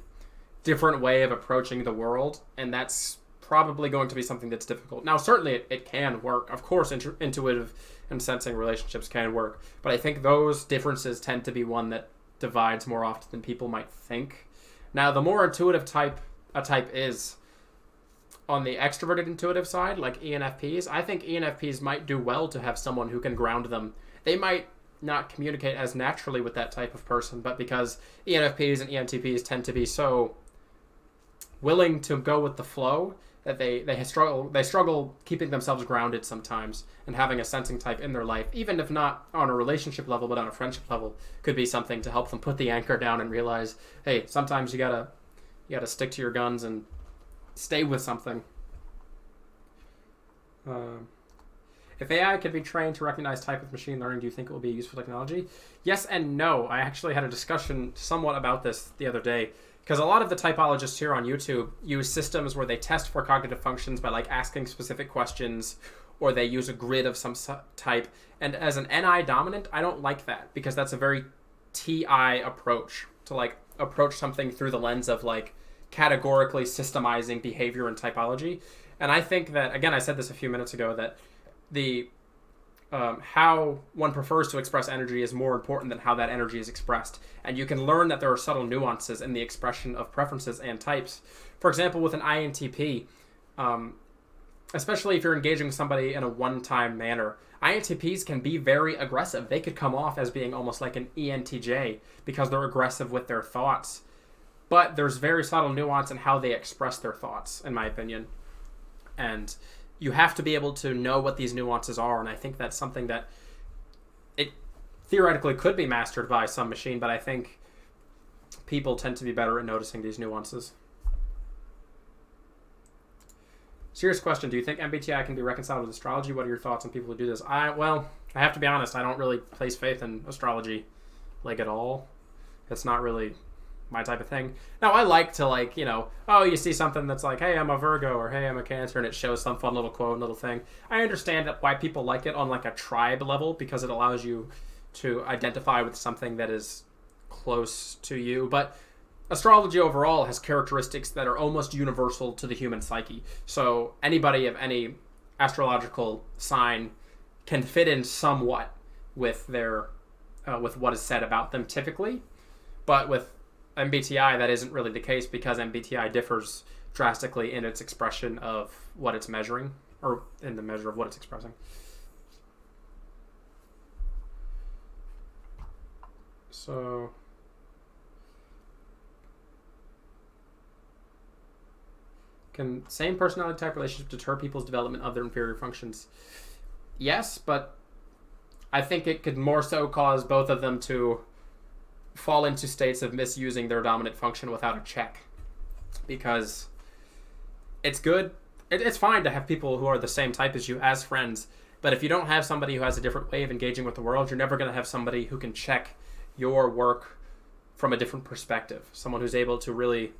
different way of approaching the world, and that's probably going to be something that's difficult. Now, certainly it can work. Of course, intuitive and sensing relationships can work, but I think those differences tend to be one that divides more often than people might think. Now, the more intuitive a type is, on the extroverted intuitive side, like ENFPs, I think ENFPs might do well to have someone who can ground them. They might not communicate as naturally with that type of person, but because ENFPs and ENTPs tend to be so willing to go with the flow that they struggle keeping themselves grounded sometimes, and having a sensing type in their life, even if not on a relationship level but on a friendship level, could be something to help them put the anchor down and realize, hey, sometimes you gotta stick to your guns and stay with something. If AI could be trained to recognize type with machine learning, do you think it will be a useful technology? Yes and no. I actually had a discussion somewhat about this the other day, because a lot of the typologists here on YouTube use systems where they test for cognitive functions by asking specific questions, or they use a grid of some type. And as an NI dominant, I don't like that, because that's a very TI approach to approach something through the lens of categorically systemizing behavior and typology. And I think that, again, I said this a few minutes ago, that the how one prefers to express energy is more important than how that energy is expressed. And you can learn that there are subtle nuances in the expression of preferences and types. For example, with an INTP, especially if you're engaging with somebody in a one-time manner, INTPs can be very aggressive. They could come off as being almost like an ENTJ because they're aggressive with their thoughts. but there's very subtle nuance in how they express their thoughts, in my opinion. And you have to be able to know what these nuances are, and I think that's something that it theoretically could be mastered by some machine, but I think people tend to be better at noticing these nuances. Serious question. Do you think MBTI can be reconciled with astrology? What are your thoughts on people who do this? I have to be honest. I don't really place faith in astrology, at all. It's not really my type of thing. Now, I like to, you see something that's like, hey, I'm a Virgo, or hey, I'm a Cancer, and it shows some fun little quote, little thing. I understand why people like it on, a tribe level, because it allows you to identify with something that is close to you. But astrology overall has characteristics that are almost universal to the human psyche. So anybody of any astrological sign can fit in somewhat with their with what is said about them typically. But with MBTI, that isn't really the case, because MBTI differs drastically in its expression of what it's measuring, or in the measure of what it's expressing. So can same personality type relationships deter people's development of their inferior functions? Yes, but I think it could more so cause both of them to fall into states of misusing their dominant function without a check. Because it's good, it's fine to have people who are the same type as you as friends, but if you don't have somebody who has a different way of engaging with the world, you're never going to have somebody who can check your work from a different perspective. Someone who's able to really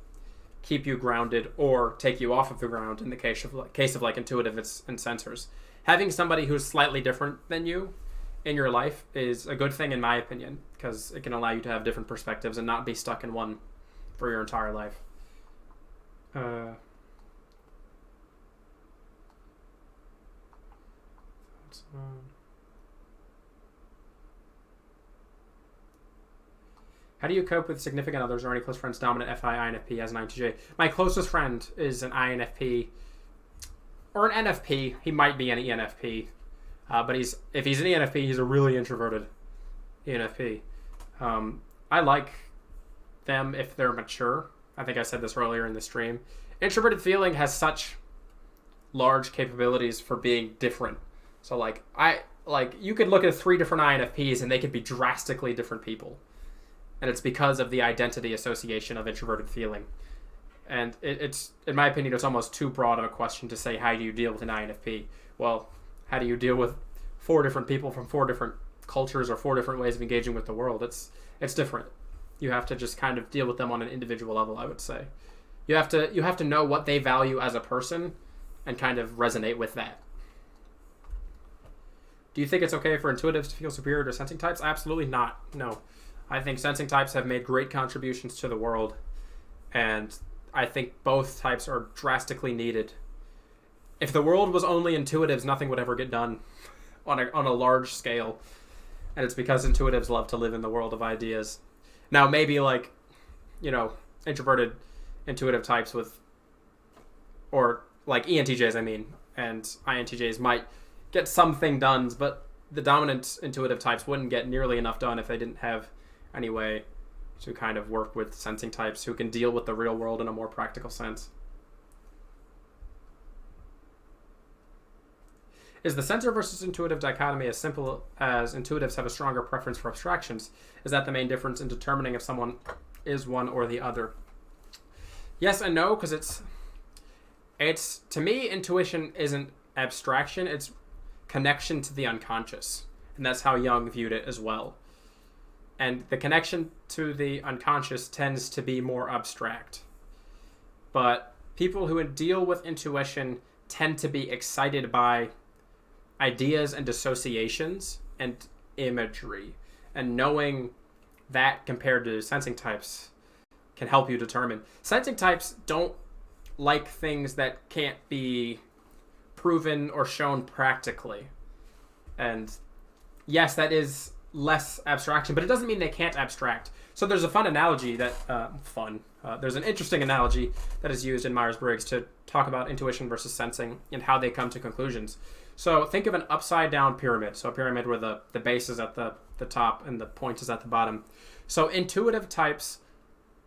keep you grounded or take you off of the ground in the case of intuitives and sensors. Having somebody who's slightly different than you in your life is a good thing, in my opinion, because it can allow you to have different perspectives and not be stuck in one for your entire life. How do you cope with significant others or any close friends dominant FI, INFP as an INTJ? My closest friend is an INFP or an NFP. He might be an ENFP, but if he's an ENFP, he's a really introverted ENFP. I like them if they're mature. I think I said this earlier in the stream. Introverted feeling has such large capabilities for being different. So you could look at 3 different INFPs and they could be drastically different people. And it's because of the identity association of introverted feeling. And it's, in my opinion, it's almost too broad of a question to say, how do you deal with an INFP? Well, how do you deal with 4 different people from 4 different cultures or 4 different ways of engaging with the world? It's different. You have to just kind of deal with them on an individual level, I would say. You have to know what they value as a person and kind of resonate with that. Do you think it's okay for intuitives to feel superior to sensing types? Absolutely not. No. I think sensing types have made great contributions to the world, and I think both types are drastically needed. If the world was only intuitives, nothing would ever get done on a large scale, and it's because intuitives love to live in the world of ideas. Now, maybe introverted intuitive types or ENTJs, and INTJs might get something done, but the dominant intuitive types wouldn't get nearly enough done if they didn't have any way to kind of work with sensing types who can deal with the real world in a more practical sense. Is the sensor versus intuitive dichotomy as simple as intuitives have a stronger preference for abstractions? Is that the main difference in determining if someone is one or the other? Yes and no, because it's to me, intuition isn't abstraction, it's connection to the unconscious. And that's how Jung viewed it as well. And the connection to the unconscious tends to be more abstract. But people who deal with intuition tend to be excited by ideas and associations and imagery. And knowing that compared to sensing types can help you determine. Sensing types don't like things that can't be proven or shown practically. And yes, that is less abstraction, but it doesn't mean they can't abstract. So there's a fun analogy that there's an interesting analogy that is used in Myers-Briggs to talk about intuition versus sensing and how they come to conclusions. So think of an upside down pyramid. So a pyramid where the base is at the top and the point is at the bottom. So intuitive types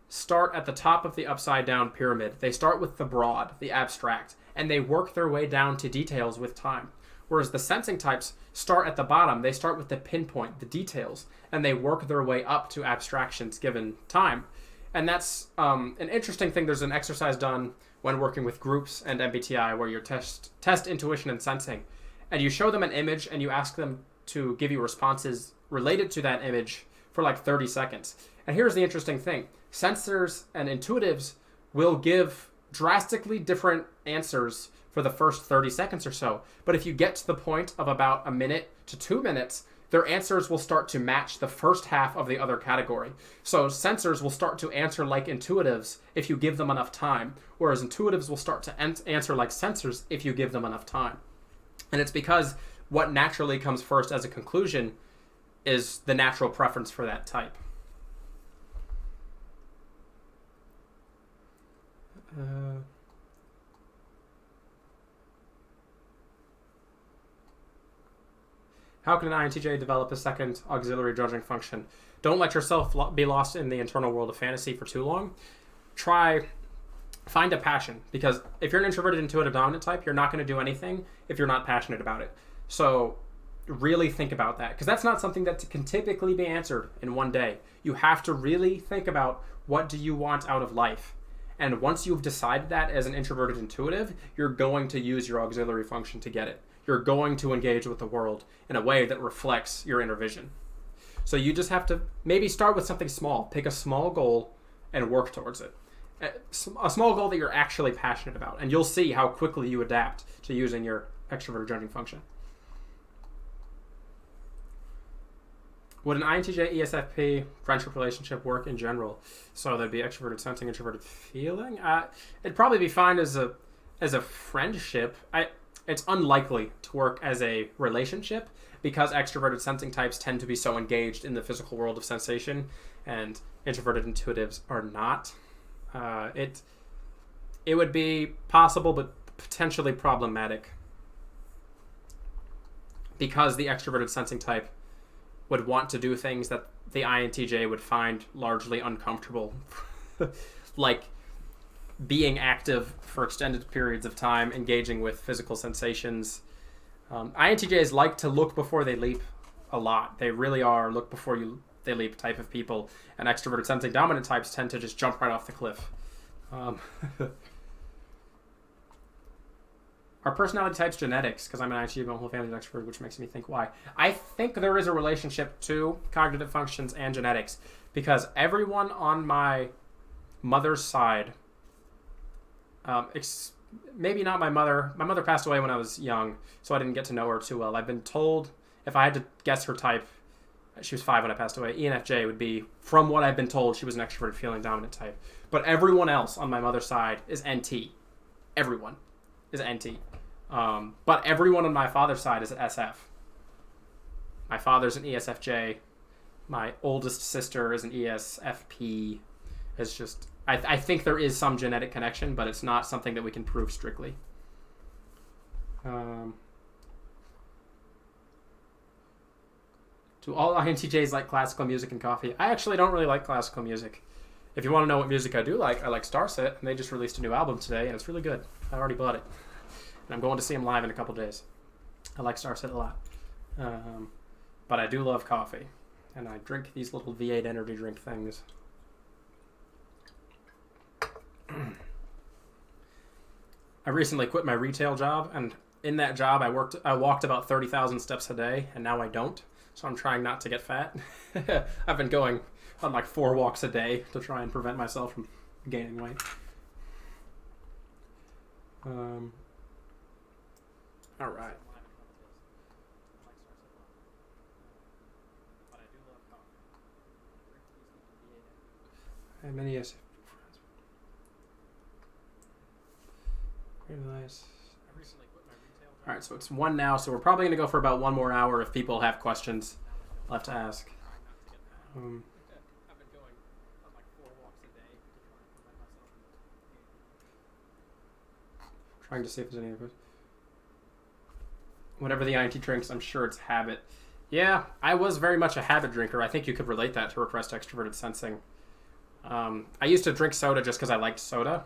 start at the top of the upside down pyramid. They start with the broad, the abstract, and they work their way down to details with time. Whereas the sensing types start at the bottom. They start with the pinpoint, the details, and they work their way up to abstractions given time. And that's an interesting thing. There's an exercise done when working with groups and MBTI where you test intuition and sensing. And you show them an image and you ask them to give you responses related to that image for like 30 seconds. And here's the interesting thing. Sensors and intuitives will give drastically different answers for the first 30 seconds or so. But if you get to the point of about a minute to 2 minutes, their answers will start to match the first half of the other category. So sensors will start to answer like intuitives if you give them enough time, whereas intuitives will start to answer like sensors if you give them enough time. And it's because what naturally comes first as a conclusion is the natural preference for that type. How can an INTJ develop a second auxiliary judging function? Don't let yourself be lost in the internal world of fantasy for too long. Find a passion, because if you're an introverted intuitive dominant type, you're not going to do anything if you're not passionate about it. So really think about that, because that's not something that can typically be answered in one day. You have to really think about, what do you want out of life? And once you've decided that as an introverted intuitive, you're going to use your auxiliary function to get it. You're going to engage with the world in a way that reflects your inner vision. So you just have to maybe start with something small. Pick a small goal and work towards it. A small goal that you're actually passionate about. And you'll see how quickly you adapt to using your extroverted judging function. Would an INTJ ESFP friendship relationship work in general? So there'd be extroverted sensing, introverted feeling. It'd probably be fine as a friendship. It's unlikely to work as a relationship because extroverted sensing types tend to be so engaged in the physical world of sensation, and introverted intuitives are not. It would be possible, but potentially problematic, because the extroverted sensing type would want to do things that the INTJ would find largely uncomfortable, like being active for extended periods of time, engaging with physical sensations. INTJs like to look before they leap a lot. They really are look before they leap type of people, and extroverted sensing dominant types tend to just jump right off the cliff. Are personality types genetics? Because I'm an INTJ, my whole family's an extrovert, which makes me think why. I think there is a relationship to cognitive functions and genetics, because everyone on my mother's side, maybe not my mother. My mother passed away when I was young, so I didn't get to know her too well. I've been told, if I had to guess her type, she was 5 when I passed away, ENFJ would be, from what I've been told, she was an extroverted feeling dominant type. But everyone else on my mother's side is NT. Everyone is NT. But everyone on my father's side is SF. My father's an ESFJ. My oldest sister is an ESFP. It's just, I think there is some genetic connection, but it's not something that we can prove strictly. Do all INTJs like classical music and coffee? I actually don't really like classical music. If you want to know what music I do like, I like Starset, and they just released a new album today, and it's really good. I already bought it. And I'm going to see them live in a couple days. I like Starset a lot. But I do love coffee. And I drink these little V8 energy drink things. I recently quit my retail job, and in that job I walked about 30,000 steps a day, and now I don't. So I'm trying not to get fat. I've been going on like 4 walks a day to try and prevent myself from gaining weight. All right. Many yes. Very nice. All right, so it's 1 now, so we're probably going to go for about 1 more hour if people have questions left to ask. I've been going on like 4 walks a day to try and prevent myself from trying to see if there's any other. Whatever the INT drinks, I'm sure it's habit. Yeah, I was very much a habit drinker. I think you could relate that to repressed extroverted sensing. I used to drink soda just because I liked soda.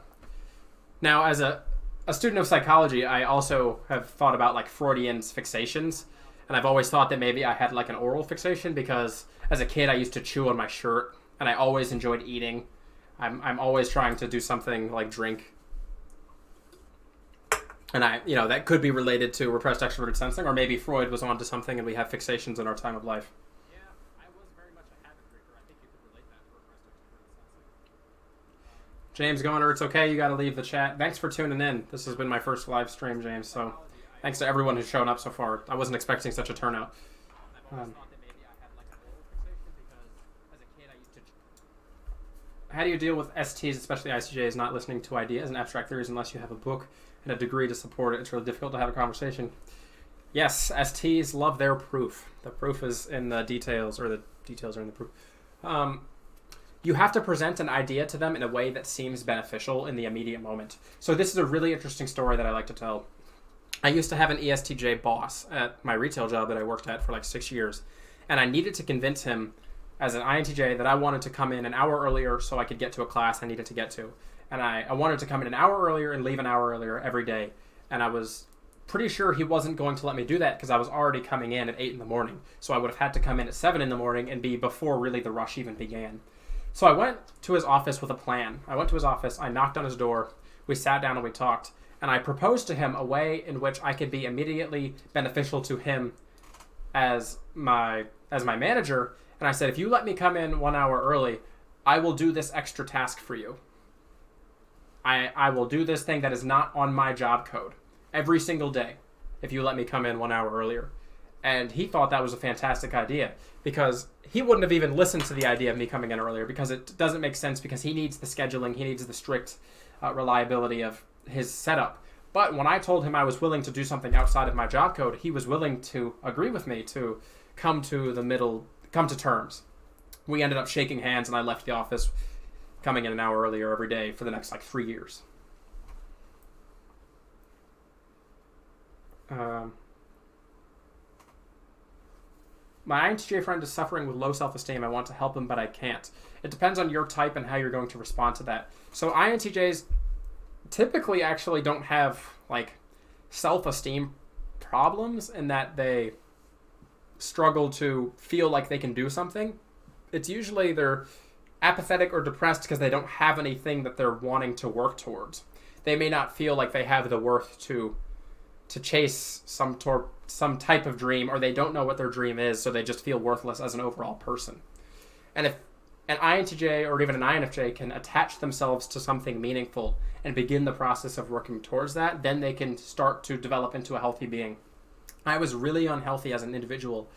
Now, as a student of psychology, I also have thought about like Freudian's fixations, and I've always thought that maybe I had like an oral fixation because as a kid I used to chew on my shirt, and I always enjoyed eating. I'm always trying to do something like drink, and that could be related to repressed extroverted sensing, or maybe Freud was onto something, and we have fixations in our time of life. Yeah, I was very much a habit drinker. I think you could relate that to repressed extroverted sensing. James Goner, it's okay. You got to leave the chat. Thanks for tuning in. This has been my first live stream, James. So, thanks to everyone who's shown up so far. I wasn't expecting such a turnout. How do you deal with STs, especially ICJs, not listening to ideas and abstract theories unless you have a book and a degree to support it? It's really difficult to have a conversation. Yes, STs love their proof. The proof is in the details, or the details are in the proof. You have to present an idea to them in a way that seems beneficial in the immediate moment. So this is a really interesting story that I like to tell. I used to have an ESTJ boss at my retail job that I worked at for like 6 years, and I needed to convince him as an INTJ that I wanted to come in an hour earlier so I could get to a class I needed to get to. And I wanted to come in an hour earlier and leave an hour earlier every day. And I was pretty sure he wasn't going to let me do that because I was already coming in at 8 in the morning. So I would have had to come in at 7 in the morning and be before really the rush even began. So I went to his office with a plan. I went to his office, I knocked on his door, we sat down and we talked. And I proposed to him a way in which I could be immediately beneficial to him as my manager. And I said, if you let me come in 1 hour early, I will do this extra task for you. I will do this thing that is not on my job code every single day if you let me come in 1 hour earlier. And he thought that was a fantastic idea because he wouldn't have even listened to the idea of me coming in earlier because it doesn't make sense because he needs the scheduling, he needs the strict reliability of his setup. But when I told him I was willing to do something outside of my job code, he was willing to agree with me to come to terms. We ended up shaking hands and I left the office coming in an hour earlier every day for the next 3 years. My INTJ friend is suffering with low self-esteem. I want to help him, but I can't. It depends on your type and how you're going to respond to that. So INTJs typically actually don't have self-esteem problems in that they struggle to feel like they can do something. It's usually they're apathetic or depressed because they don't have anything that they're wanting to work towards. They may not feel like they have the worth to chase some type of dream, or they don't know what their dream is, so they just feel worthless as an overall person. And if an INTJ or even an INFJ can attach themselves to something meaningful and begin the process of working towards that, then they can start to develop into a healthy being. I was really unhealthy as an individual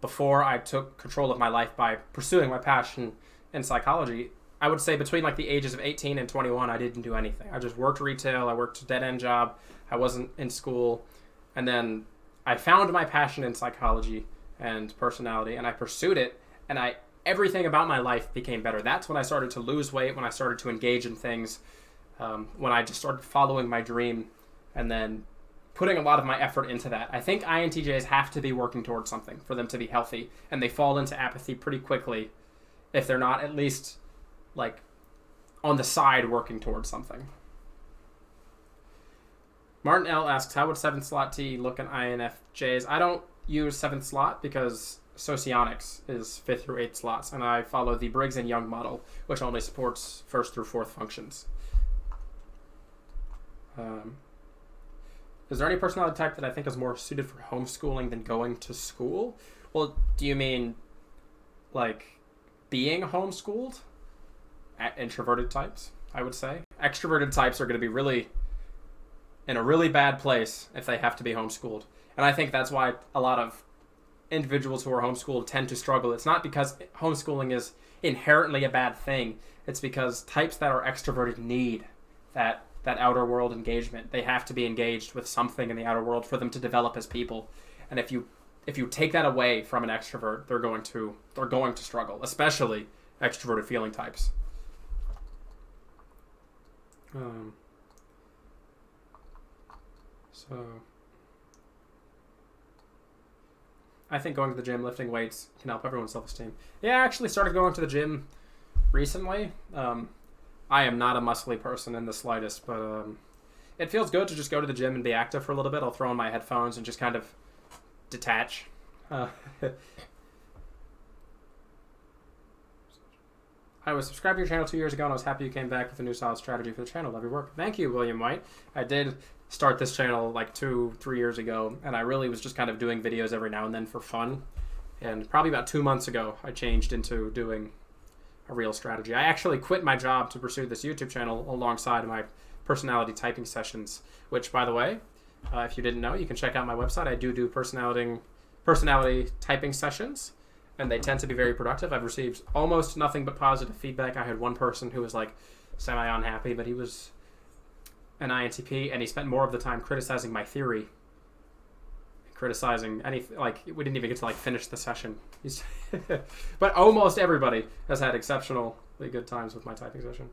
before I took control of my life by pursuing my passion in psychology. I would say between the ages of 18 and 21, I didn't do anything. I just worked retail. I worked a dead-end job. I wasn't in school. And then I found my passion in psychology and personality, and I pursued it, and everything about my life became better. That's when I started to lose weight, when I started to engage in things, when I just started following my dream, and then putting a lot of my effort into that. I think INTJs have to be working towards something for them to be healthy, and they fall into apathy pretty quickly if they're not at least on the side working towards something. Martin L asks, how would 7th slot T look in INFJs? I don't use 7th slot because Socionics is 5th through 8th slots, and I follow the Briggs and Young model, which only supports 1st through 4th functions. Is there any personality type that I think is more suited for homeschooling than going to school? Well, do you mean being homeschooled? Introverted types, I would say. Extroverted types are going to be really in a really bad place if they have to be homeschooled. And I think that's why a lot of individuals who are homeschooled tend to struggle. It's not because homeschooling is inherently a bad thing. It's because types that are extroverted need that outer world engagement. They have to be engaged with something in the outer world for them to develop as people. And if you take that away from an extrovert, they're going to struggle, especially extroverted feeling types. So I think going to the gym, lifting weights can help everyone's self-esteem. Yeah, I actually started going to the gym recently. I am not a muscly person in the slightest, but it feels good to just go to the gym and be active for a little bit. I'll throw on my headphones and just kind of detach. I was subscribed to your channel 2 years ago, and I was happy you came back with a new solid strategy for the channel. Love your work. Thank you, William White. I did start this channel like 2-3 years ago, and I really was just kind of doing videos every now and then for fun. And probably about 2 months ago, I changed into doing a real strategy. I actually quit my job to pursue this YouTube channel alongside my personality typing sessions, which, by the way, if you didn't know, you can check out my website. I do personality typing sessions, and they tend to be very productive. I've received almost nothing but positive feedback. I had one person who was like semi-unhappy, but he was an INTP, and he spent more of the time criticizing my theory, criticizing we didn't even get to finish the session. But almost everybody has had exceptionally good times with my typing session.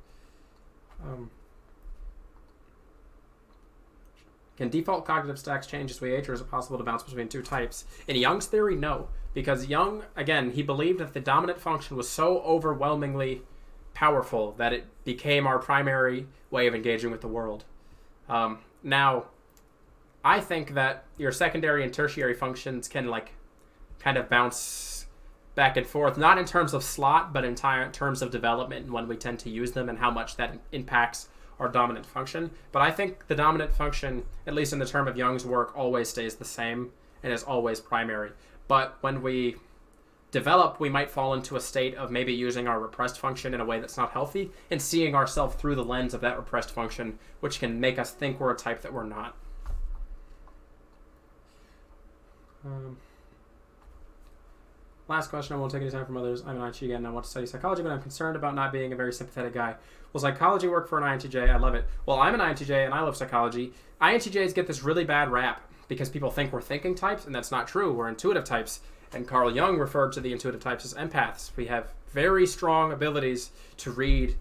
Can default cognitive stacks change as we age, or is it possible to bounce between two types? In Jung's theory, no. Because Jung, again, he believed that the dominant function was so overwhelmingly powerful that it became our primary way of engaging with the world. Now, I think that your secondary and tertiary functions can kind of bounce back and forth, not in terms of slot, but in terms of development and when we tend to use them and how much that impacts our dominant function. But I think the dominant function, at least in the term of Jung's work, always stays the same and is always primary. But when we develop, we might fall into a state of maybe using our repressed function in a way that's not healthy and seeing ourselves through the lens of that repressed function, which can make us think we're a type that we're not. Last question. I won't take any time from others. I'm an INTJ and I want to study psychology, but I'm concerned about not being a very sympathetic guy. Will psychology work for an INTJ? I love it. Well, I'm an INTJ and I love psychology. INTJs get this really bad rap because people think we're thinking types, and that's not true. We're intuitive types. And Carl Jung referred to the intuitive types as empaths. We have very strong abilities to read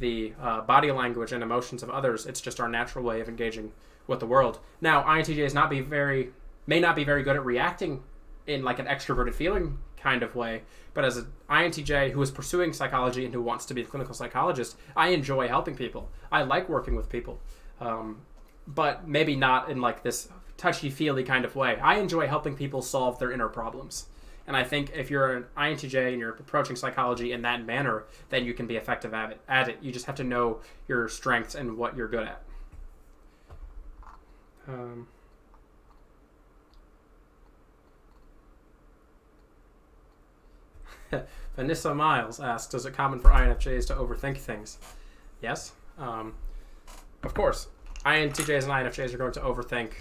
the body language and emotions of others. It's just our natural way of engaging with the world. Now, INTJs may not be very good at reacting in an extroverted feeling kind of way, but as an INTJ who is pursuing psychology and who wants to be a clinical psychologist, I enjoy helping people. I like working with people, but maybe not in this touchy-feely kind of way. I enjoy helping people solve their inner problems. And I think if you're an INTJ and you're approaching psychology in that manner, then you can be effective at it. You just have to know your strengths and what you're good at. Vanessa Miles asks, is it common for INFJs to overthink things? Yes. Of course. INTJs and INFJs are going to overthink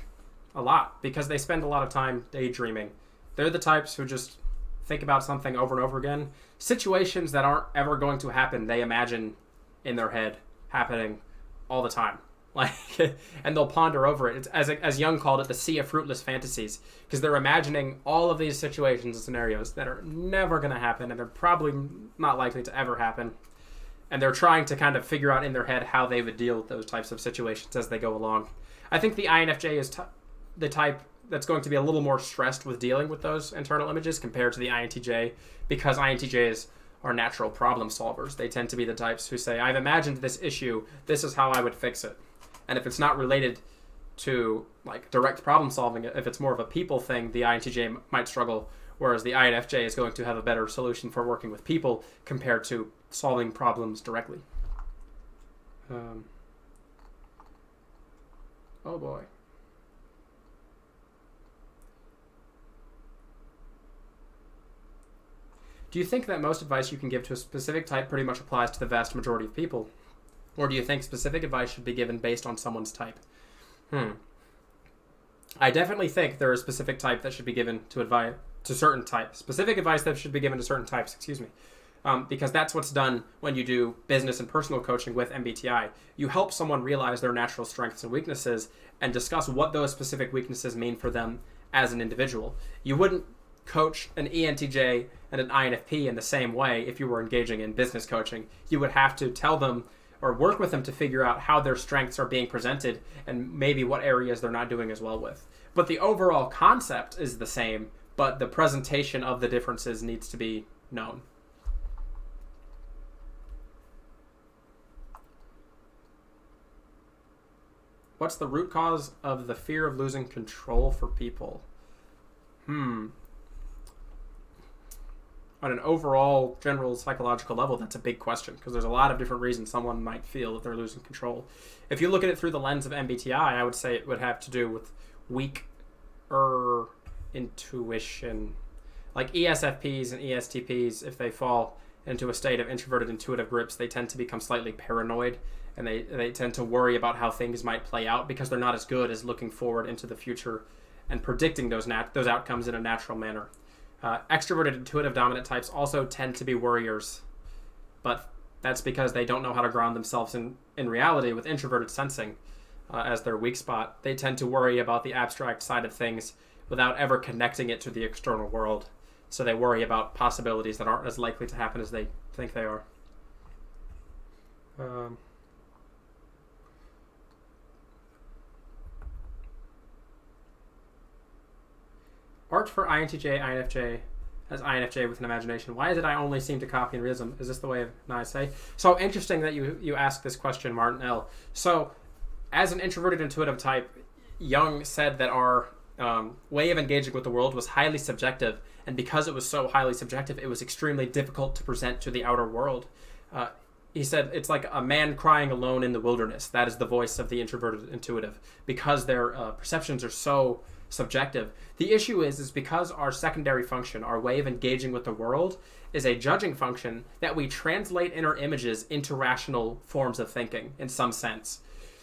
a lot because they spend a lot of time daydreaming. They're the types who just think about something over and over again. Situations that aren't ever going to happen, they imagine in their head happening all the time. And they'll ponder over it. It's, as Jung called it, the sea of fruitless fantasies, because they're imagining all of these situations and scenarios that are never going to happen, and they're probably not likely to ever happen. And they're trying to kind of figure out in their head how they would deal with those types of situations as they go along. I think the INFJ is the type that's going to be a little more stressed with dealing with those internal images compared to the INTJ, because INTJs are natural problem solvers. They tend to be the types who say, I've imagined this issue, this is how I would fix it. And if it's not related to direct problem solving, if it's more of a people thing, the INTJ might struggle, whereas the INFJ is going to have a better solution for working with people compared to solving problems directly. Oh boy. Do you think that most advice you can give to a specific type pretty much applies to the vast majority of people? Or do you think specific advice should be given based on someone's type? I definitely think there is specific type that should be given to certain types. Specific advice that should be given to certain types, because that's what's done when you do business and personal coaching with MBTI. You help someone realize their natural strengths and weaknesses and discuss what those specific weaknesses mean for them as an individual. You wouldn't coach an ENTJ and an INFP in the same way if you were engaging in business coaching. You would have to tell them or work with them to figure out how their strengths are being presented and maybe what areas they're not doing as well with. But the overall concept is the same, but the presentation of the differences needs to be known. What's the root cause of the fear of losing control for people? On an overall general psychological level, that's a big question because there's a lot of different reasons someone might feel that they're losing control. If you look at it through the lens of MBTI, I would say it would have to do with weak intuition. Like ESFPs and ESTPs, if they fall into a state of introverted intuitive groups, they tend to become slightly paranoid, and they tend to worry about how things might play out because they're not as good as looking forward into the future and predicting those outcomes in a natural manner. Extroverted intuitive dominant types also tend to be worriers, but that's because they don't know how to ground themselves in reality with introverted sensing as their weak spot. They tend to worry about the abstract side of things without ever connecting it to the external world. So they worry about possibilities that aren't as likely to happen as they think they are. Art for INTJ, INFJ as INFJ with an imagination. Why is it I only seem to copy and realism? Is this the way of I say? So interesting that you ask this question, Martin L. So as an introverted intuitive type, Jung said that our way of engaging with the world was highly subjective, and because it was so highly subjective, it was extremely difficult to present to the outer world. He said it's like a man crying alone in the wilderness. That is the voice of the introverted intuitive, because their perceptions are so subjective. The issue is because our secondary function, our way of engaging with the world, is a judging function that we translate inner images into rational forms of thinking in some sense.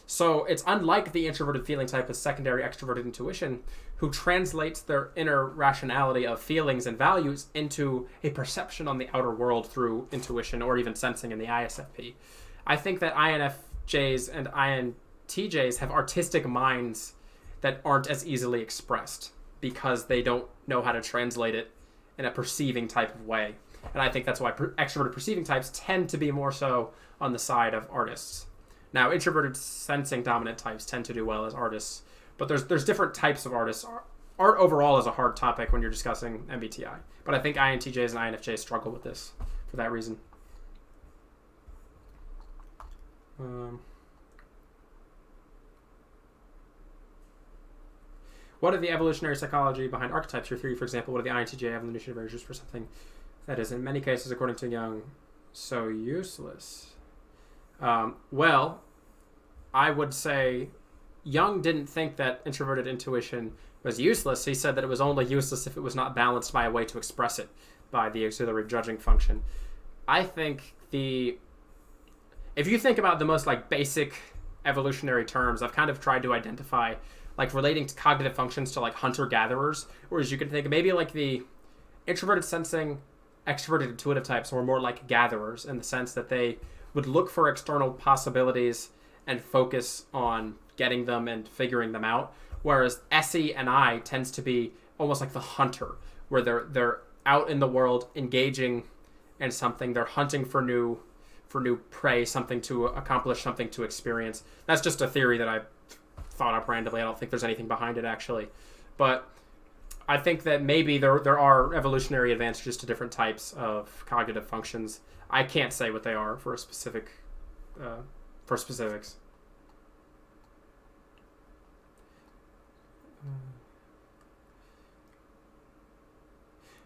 So it's unlike the introverted feeling type with secondary extroverted intuition, who translates their inner rationality of feelings and values into a perception on the outer world through intuition or even sensing in the ISFP. I think that INFJs and INTJs have artistic minds that aren't as easily expressed because they don't know how to translate it in a perceiving type of way. And I think that's why extroverted perceiving types tend to be more so on the side of artists. Now, introverted sensing dominant types tend to do well as artists, but there's different types of artists. Art overall is a hard topic when you're discussing MBTI, but I think INTJs and INFJs struggle with this for that reason. What are the evolutionary psychology behind archetypes? Your theory, for example, what are the INTJ evolutionary measures for something that is, in many cases, according to Jung, so useless? Well, I would say Jung didn't think that introverted intuition was useless. He said that it was only useless if it was not balanced by a way to express it by the auxiliary judging function. I think if you think about the most basic evolutionary terms, I've kind of tried to identify relating to cognitive functions to hunter-gatherers, whereas you could think maybe the introverted sensing, extroverted intuitive types were more like gatherers in the sense that they would look for external possibilities and focus on getting them and figuring them out, whereas SE and I tends to be almost like the hunter, where they're out in the world engaging in something, they're hunting for new prey, something to accomplish, something to experience. That's just a theory that I thought up randomly. I don't think there's anything behind it actually, but I think that maybe there are evolutionary advantages to different types of cognitive functions. I can't say what they are for specifics.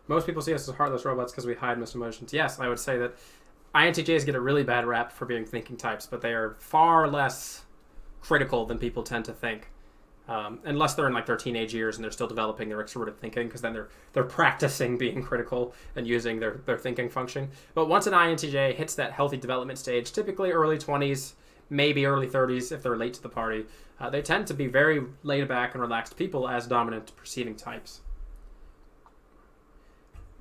Most people see us as heartless robots because we hide most emotions. Yes, I would say that INTJs get a really bad rap for being thinking types, but they are far less critical than people tend to think. Unless they're in their teenage years and they're still developing their extroverted thinking, because then they're practicing being critical and using their thinking function. But once an INTJ hits that healthy development stage, typically early 20s, maybe early 30s if they're late to the party, they tend to be very laid back and relaxed people as dominant perceiving types.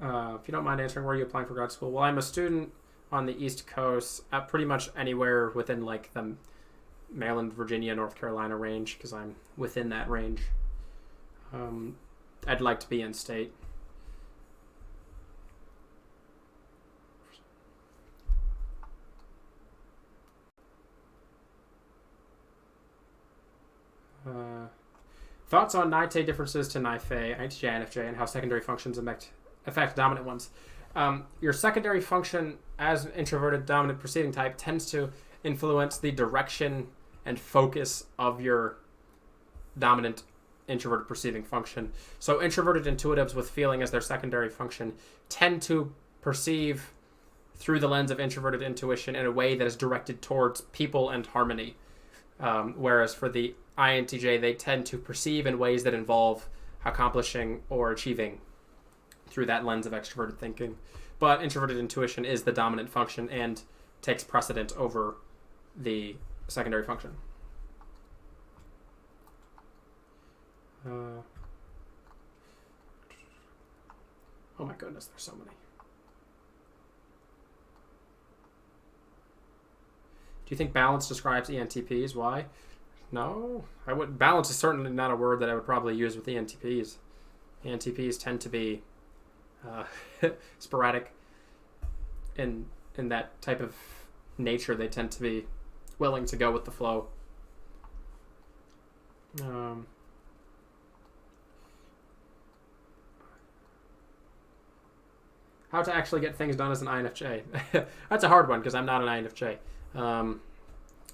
If you don't mind answering, where are you applying for grad school? Well, I'm a student on the East Coast, pretty much anywhere within the Maryland, Virginia, North Carolina range, because I'm within that range. I'd like to be in state. Thoughts on NITE differences to NIFE, INTJ, INFJ, and how secondary functions affect dominant ones. Your secondary function as an introverted dominant perceiving type tends to influence the direction and focus of your dominant introverted perceiving function. So introverted intuitives with feeling as their secondary function tend to perceive through the lens of introverted intuition in a way that is directed towards people and harmony. Whereas for the INTJ, they tend to perceive in ways that involve accomplishing or achieving through that lens of extroverted thinking. But introverted intuition is the dominant function and takes precedent over the secondary function. Oh my goodness, there's so many. Do you think balance describes ENTPs? Why? No, I would. Balance is certainly not a word that I would probably use with ENTPs. ENTPs tend to be sporadic in that type of nature. They tend to be willing to go with the flow. How to actually get things done as an INFJ? That's a hard one because I'm not an INFJ.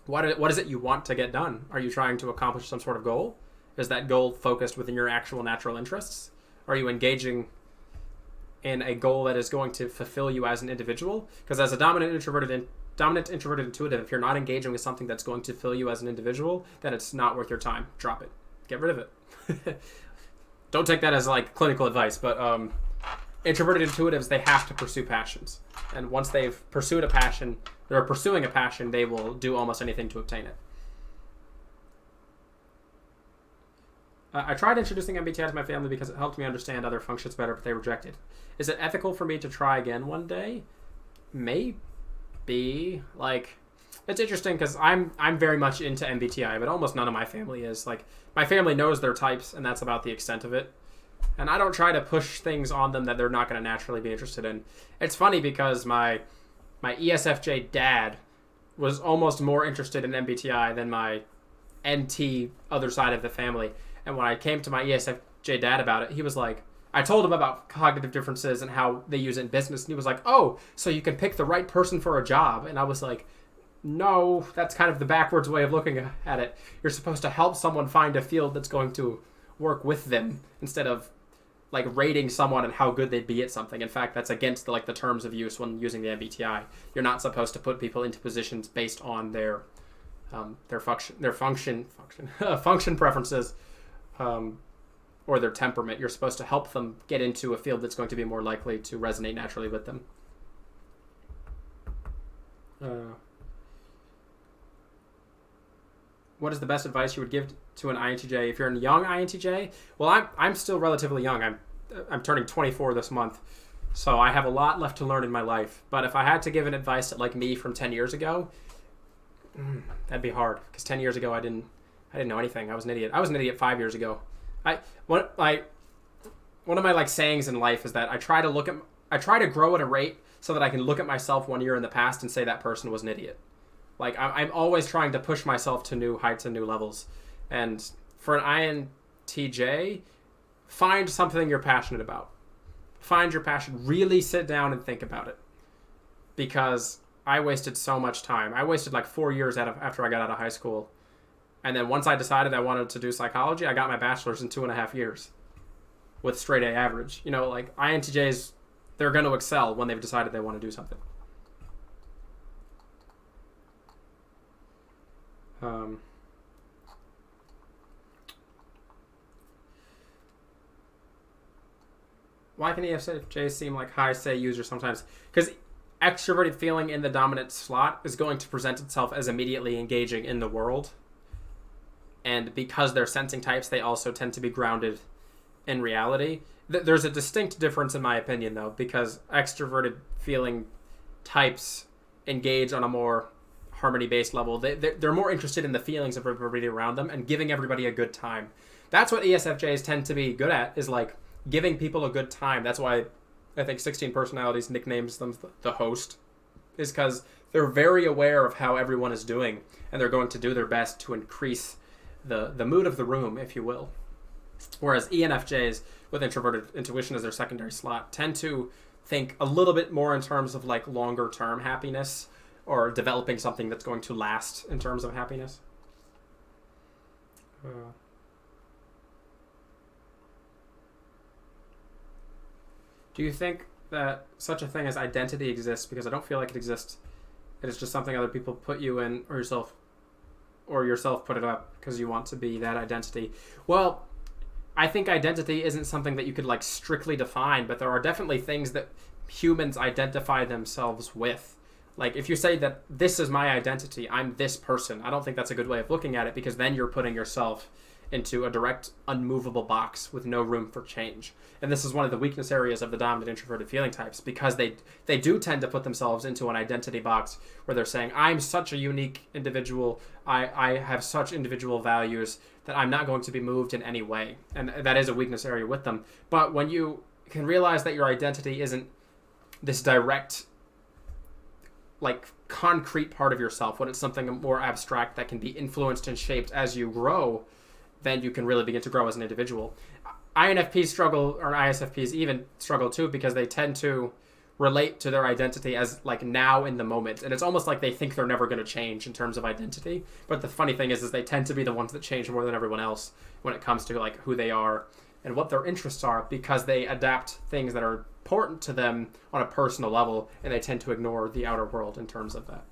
What is it you want to get done? Are you trying to accomplish some sort of goal? Is that goal focused within your actual natural interests? Are you engaging in a goal that is going to fulfill you as an individual? Because as a dominant introverted intuitive, if you're not engaging with something that's going to fill you as an individual, then it's not worth your time. Drop it. Get rid of it. Don't take that as like clinical advice, but introverted intuitives, they have to pursue passions. And once they've pursued a passion, they're pursuing a passion, they will do almost anything to obtain it. I tried introducing MBTI to my family because it helped me understand other functions better, but they rejected. Is it ethical for me to try again one day? Maybe. Like, it's interesting because I'm very much into MBTI, but almost none of my family is. Like, my family knows their types, and that's about the extent of it. And I don't try to push things on them that they're not going to naturally be interested in. It's funny because my ESFJ dad was almost more interested in MBTI than my NT other side of the family. And when I came to my ESFJ dad about it, he was like, I told him about cognitive differences and how they use it in business. And he was like, oh, so you can pick the right person for a job. And I was like, no, that's kind of the backwards way of looking at it. You're supposed to help someone find a field that's going to work with them instead of like rating someone and how good they'd be at something. In fact, that's against the terms of use when using the MBTI. You're not supposed to put people into positions based on their function preferences or their temperament. You're supposed to help them get into a field that's going to be more likely to resonate naturally with them. What is the best advice you would give to an INTJ if you're a young INTJ? Well, I'm still relatively young. I'm turning 24 this month, so I have a lot left to learn in my life. But if I had to give an advice to like me from 10 years ago, that'd be hard because 10 years ago I didn't know anything. I was an idiot. I was an idiot 5 years ago. One of my like sayings in life is that I try to grow at a rate so that I can look at myself 1 year in the past and say that person was an idiot. Like, I'm always trying to push myself to new heights and new levels. And for an INTJ, find something you're passionate about. Find your passion. Really sit down and think about it. Because I wasted so much time. I wasted like 4 years after I got out of high school. And then once I decided I wanted to do psychology, I got my bachelor's in 2.5 years with straight A average. You know, like INTJs, they're going to excel when they've decided they want to do something. Why can ESFJs seem like high say users sometimes? Because extroverted feeling in the dominant slot is going to present itself as immediately engaging in the world. And because they're sensing types, they also tend to be grounded in reality. There's a distinct difference in my opinion, though, because extroverted feeling types engage on a more harmony-based level. They're more interested in the feelings of everybody around them and giving everybody a good time. That's what ESFJs tend to be good at, is like giving people a good time. That's why I think 16 Personalities nicknames them the host, is because they're very aware of how everyone is doing, and they're going to do their best to increase the mood of the room, if you will. Whereas ENFJs, with introverted intuition as their secondary slot, tend to think a little bit more in terms of like longer term happiness or developing something that's going to last in terms of happiness. Do you think that such a thing as identity exists? Because I don't feel like it exists. It is just something other people put you in, or yourself put it up because you want to be that identity. Well, I think identity isn't something that you could like strictly define, but there are definitely things that humans identify themselves with. Like if you say that this is my identity, I'm this person, I don't think that's a good way of looking at it, because then you're putting yourself into a direct, unmovable box with no room for change. And this is one of the weakness areas of the dominant introverted feeling types, because they do tend to put themselves into an identity box where they're saying, I'm such a unique individual, I have such individual values that I'm not going to be moved in any way. And that is a weakness area with them. But when you can realize that your identity isn't this direct, like concrete part of yourself, when it's something more abstract that can be influenced and shaped as you grow, then you can really begin to grow as an individual. INFPs struggle, or ISFPs even struggle too, because they tend to relate to their identity as like now in the moment. And it's almost like they think they're never going to change in terms of identity. But the funny thing is they tend to be the ones that change more than everyone else when it comes to like who they are and what their interests are, because they adapt things that are important to them on a personal level, and they tend to ignore the outer world in terms of that.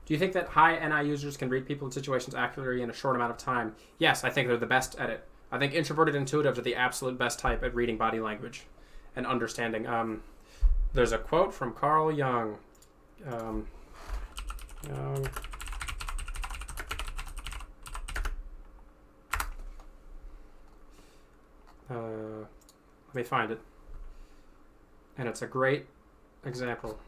Do you think that high NI users can read people in situations accurately in a short amount of time? Yes, I think they're the best at it. I think introverted intuitives are the absolute best type at reading body language and understanding. There's a quote from Carl Jung. Let me find it. And it's a great example.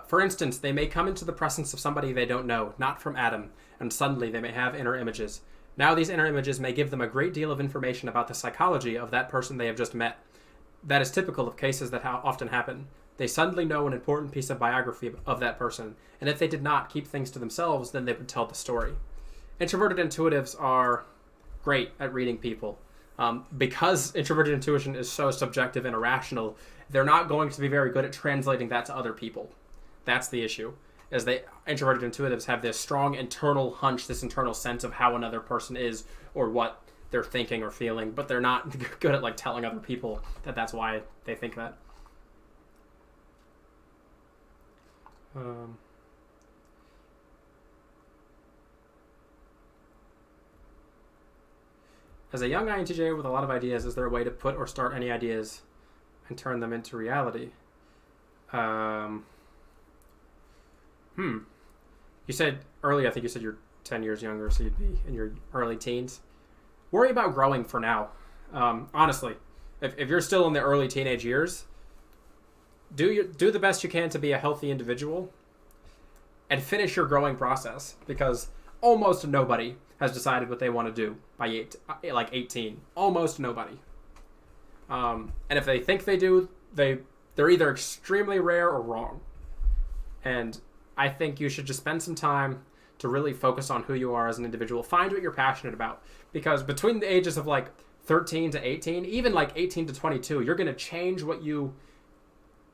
For instance, they may come into the presence of somebody they don't know, not from Adam, and suddenly they may have inner images. Now these inner images may give them a great deal of information about the psychology of that person they have just met. That is typical of cases that often happen. They suddenly know an important piece of biography of that person, and if they did not keep things to themselves, then they would tell the story. Introverted intuitives are great at reading people. Because introverted intuition is so subjective and irrational, they're not going to be very good at translating that to other people. That's the issue. Is introverted intuitives have this strong internal hunch, this internal sense of how another person is or what they're thinking or feeling, but they're not good at like telling other people that that's why they think that. As a young INTJ with a lot of ideas, is there a way to put or start any ideas and turn them into reality? You said earlier, I think you said you're 10 years younger, so you'd be in your early teens. Worry about growing for now. Honestly, if you're still in the early teenage years, do the best you can to be a healthy individual and finish your growing process, because almost nobody has decided what they want to do by 18. Almost nobody. And if they think they do, they're either extremely rare or wrong. And I think you should just spend some time to really focus on who you are as an individual. Find what you're passionate about. Because between the ages of like 13 to 18, even like 18 to 22, you're going to change what you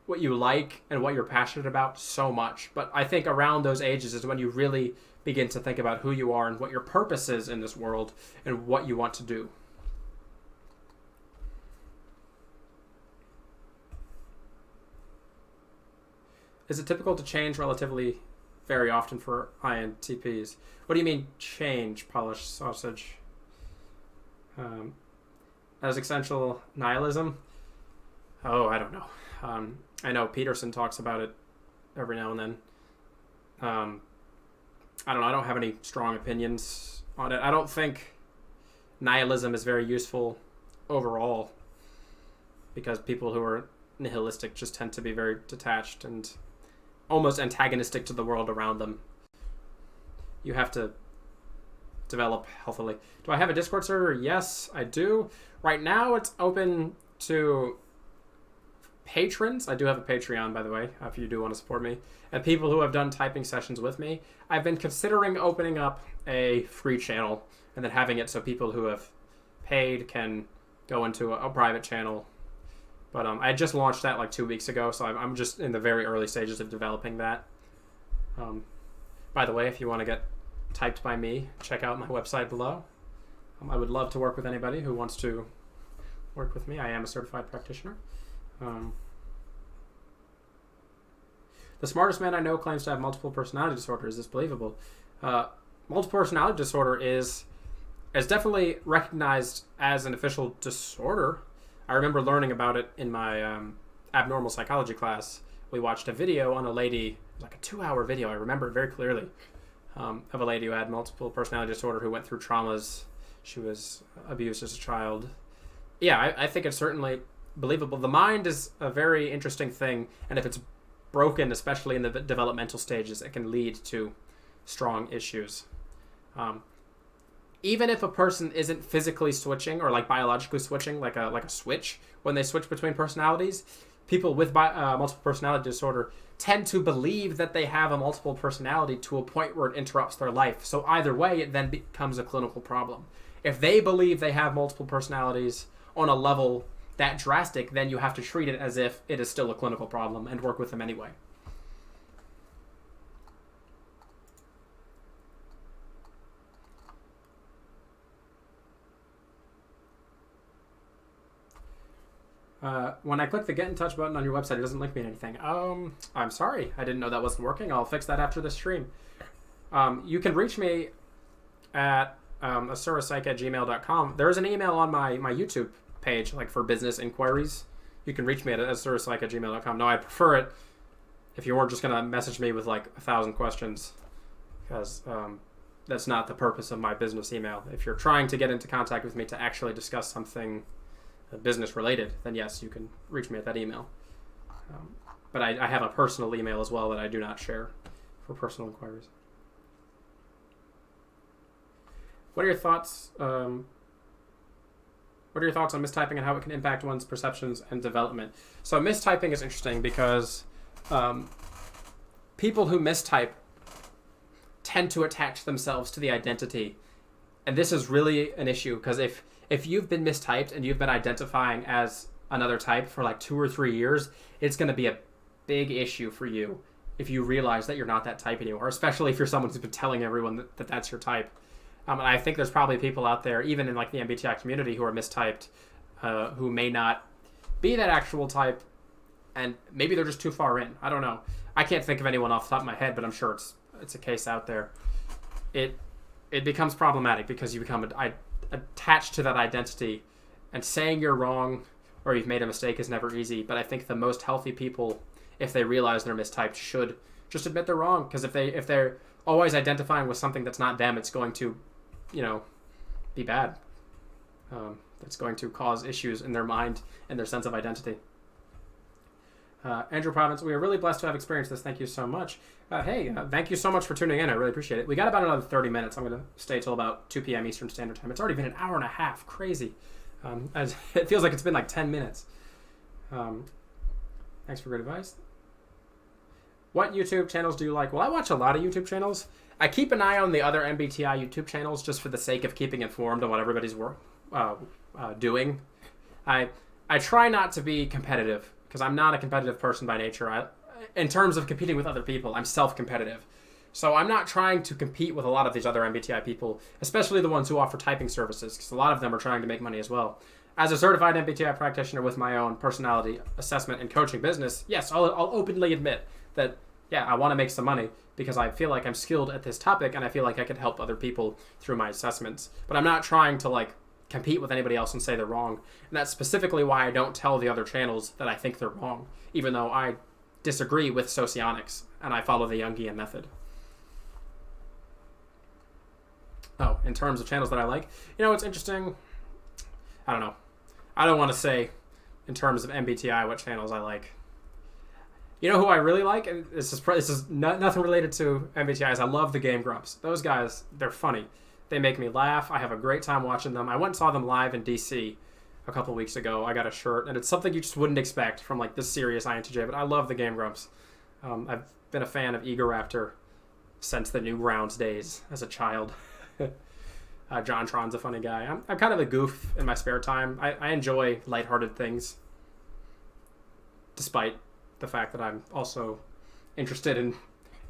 like and what you're passionate about so much. But I think around those ages is when you really begin to think about who you are and what your purpose is in this world and what you want to do. Is it typical to change relatively very often for INTPs? What do you mean change, polished sausage? As essential nihilism? Oh, I don't know. I know Peterson talks about it every now and then. I don't know. I don't have any strong opinions on it. I don't think nihilism is very useful overall, because people who are nihilistic just tend to be very detached and almost antagonistic to the world around them. You have to develop healthily. Do I have a Discord server? Yes, I do. Right now it's open to patrons, I do have a Patreon, by the way, if you do want to support me, and people who have done typing sessions with me, I've been considering opening up a free channel and then having it so people who have paid can go into a private channel. But I just launched that like 2 weeks ago, so I'm just in the very early stages of developing that. By the way, if you want to get typed by me, check out my website below. I would love to work with anybody who wants to work with me. I am a certified practitioner. The smartest man I know claims to have multiple personality disorder. Is this believable? Multiple personality disorder is definitely recognized as an official disorder. I remember learning about it in my abnormal psychology class. We watched a video on a lady, like a 2-hour video, I remember it very clearly, of a lady who had multiple personality disorder who went through traumas. She was abused as a child. Yeah, I think it's certainly believable. The mind is a very interesting thing, and if it's broken, especially in the developmental stages, it can lead to strong issues. Even if a person isn't physically switching or like biologically switching, like a switch, when they switch between personalities, people with multiple personality disorder tend to believe that they have a multiple personality to a point where it interrupts their life. So either way, it then becomes a clinical problem. If they believe they have multiple personalities on a level that drastic, then you have to treat it as if it is still a clinical problem and work with them anyway. When I click the Get in Touch button on your website, it doesn't link me to anything. I'm sorry. I didn't know that wasn't working. I'll fix that after the stream. You can reach me at AsuraPsych@gmail.com. There's an email on my YouTube page, like for business inquiries. You can reach me at AsuraPsych@gmail.com. No, I prefer it if you weren't just going to message me with like 1,000 questions, because that's not the purpose of my business email. If you're trying to get into contact with me to actually discuss something business related, then yes, you can reach me at that email. But I have a personal email as well that I do not share for personal inquiries. What are your thoughts? What are your thoughts on mistyping and how it can impact one's perceptions and development? So mistyping is interesting because people who mistype tend to attach themselves to the identity, and this is really an issue because if you've been mistyped and you've been identifying as another type for like 2 or 3 years, it's going to be a big issue for you if you realize that you're not that type anymore, especially if you're someone who's been telling everyone that that's your type. And I think there's probably people out there, even in like the MBTI community, who are mistyped, who may not be that actual type, and maybe they're just too far in. I don't know. I can't think of anyone off the top of my head, but I'm sure it's a case out there. It becomes problematic because you become attached to that identity, and saying you're wrong or you've made a mistake is never easy. But I think the most healthy people, if they realize they're mistyped, should just admit they're wrong, because if they're always identifying with something that's not them, it's going to be bad. That's going to cause issues in their mind and their sense of identity. Andrew Province, we are really blessed to have experienced this. Thank you so much. Thank you so much for tuning in. I really appreciate it. We got about another 30 minutes. I'm going to stay till about 2 p.m. Eastern Standard Time. It's already been an hour and a half. Crazy. It feels like it's been like 10 minutes. Thanks for good advice. What YouTube channels do you like? Well, I watch a lot of YouTube channels. I keep an eye on the other MBTI YouTube channels just for the sake of keeping informed on what everybody's doing. I try not to be competitive because I'm not a competitive person by nature. In terms of competing with other people, I'm self-competitive. So I'm not trying to compete with a lot of these other MBTI people, especially the ones who offer typing services, because a lot of them are trying to make money as well. As a certified MBTI practitioner with my own personality assessment and coaching business, yes, I'll openly admit that, yeah, I want to make some money because I feel like I'm skilled at this topic and I feel like I could help other people through my assessments. But I'm not trying to compete with anybody else and say they're wrong. And that's specifically why I don't tell the other channels that I think they're wrong, even though I disagree with socionics and I follow the Jungian method. Oh, in terms of channels that I like, it's interesting. I don't know. I don't want to say in terms of MBTI what channels I like. You know who I really like? And this is nothing related to MBTIs. I love the Game Grumps. Those guys, they're funny. They make me laugh. I have a great time watching them. I went and saw them live in DC a couple weeks ago. I got a shirt, and it's something you just wouldn't expect from like this serious INTJ, but I love the Game Grumps. I've been a fan of Egoraptor since the Newgrounds days as a child. John Tron's a funny guy. I'm kind of a goof in my spare time. I enjoy lighthearted things, despite the fact that I'm also interested in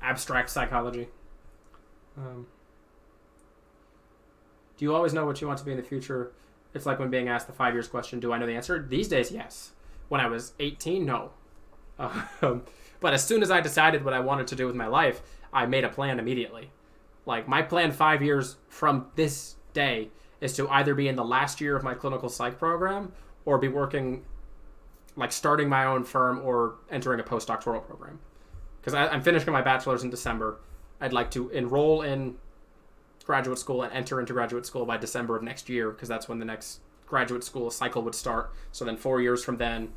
abstract psychology. Do you always know what you want to be in the future? It's like when being asked the 5 years question, do I know the answer? These days, yes. When I was 18, no. But as soon as I decided what I wanted to do with my life, I made a plan immediately. Like, my plan 5 years from this day is to either be in the last year of my clinical psych program or be working, like starting my own firm or entering a postdoctoral program. Because I'm finishing my bachelor's in December. I'd like to enroll in graduate school and enter into graduate school by December of next year, because that's when the next graduate school cycle would start. So then 4 years from then,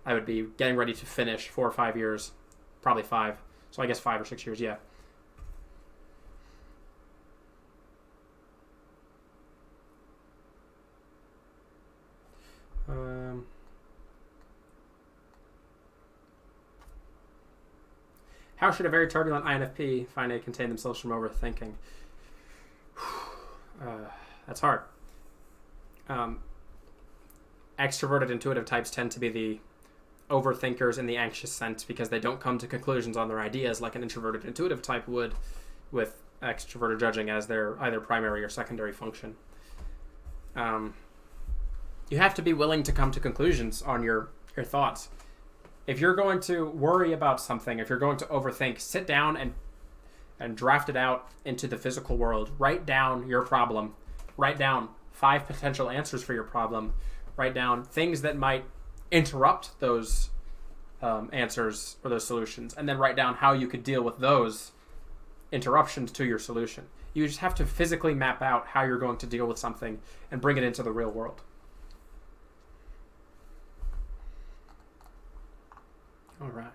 I would be getting ready to finish 4 or 5 years, probably 5. So I guess 5 or 6 years, yeah. How should a very turbulent INFP find a contain themselves from overthinking? That's hard. Extroverted intuitive types tend to be the overthinkers in the anxious sense because they don't come to conclusions on their ideas like an introverted intuitive type would, with extroverted judging as their either primary or secondary function. You have to be willing to come to conclusions on your thoughts. If you're going to worry about something, if you're going to overthink, sit down and draft it out into the physical world. Write down your problem. Write down 5 potential answers for your problem. Write down things that might interrupt those answers or those solutions, and then write down how you could deal with those interruptions to your solution. You just have to physically map out how you're going to deal with something and bring it into the real world. All right.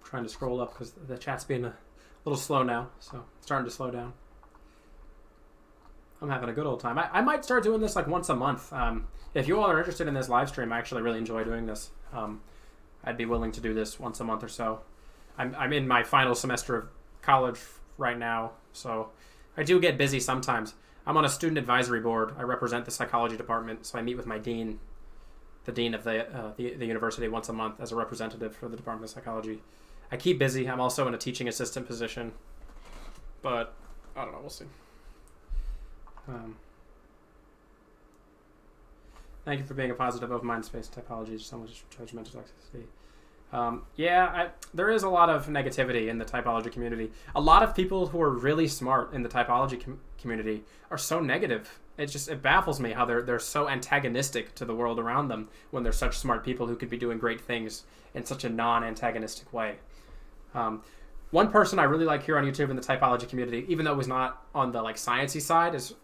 Trying to scroll up because the chat's being a little slow now, so it's starting to slow down. I'm having a good old time. I might start doing this like once a month. If you all are interested in this live stream, I actually really enjoy doing this. I'd be willing to do this once a month or so. I'm in my final semester of college right now, so I do get busy sometimes. I'm on a student advisory board. I represent the psychology department, so I meet with my dean, the dean of the university, once a month as a representative for the Department of Psychology. I keep busy. I'm also in a teaching assistant position, but I don't know. We'll see. Thank you for being a positive of mind space typology. So much judgmental toxicity. There is a lot of negativity in the typology community. A lot of people who are really smart in the typology community are so negative. It baffles me how they're so antagonistic to the world around them when they're such smart people who could be doing great things in such a non-antagonistic way. One person I really like here on YouTube in the typology community, even though it was not on the like sciencey side, is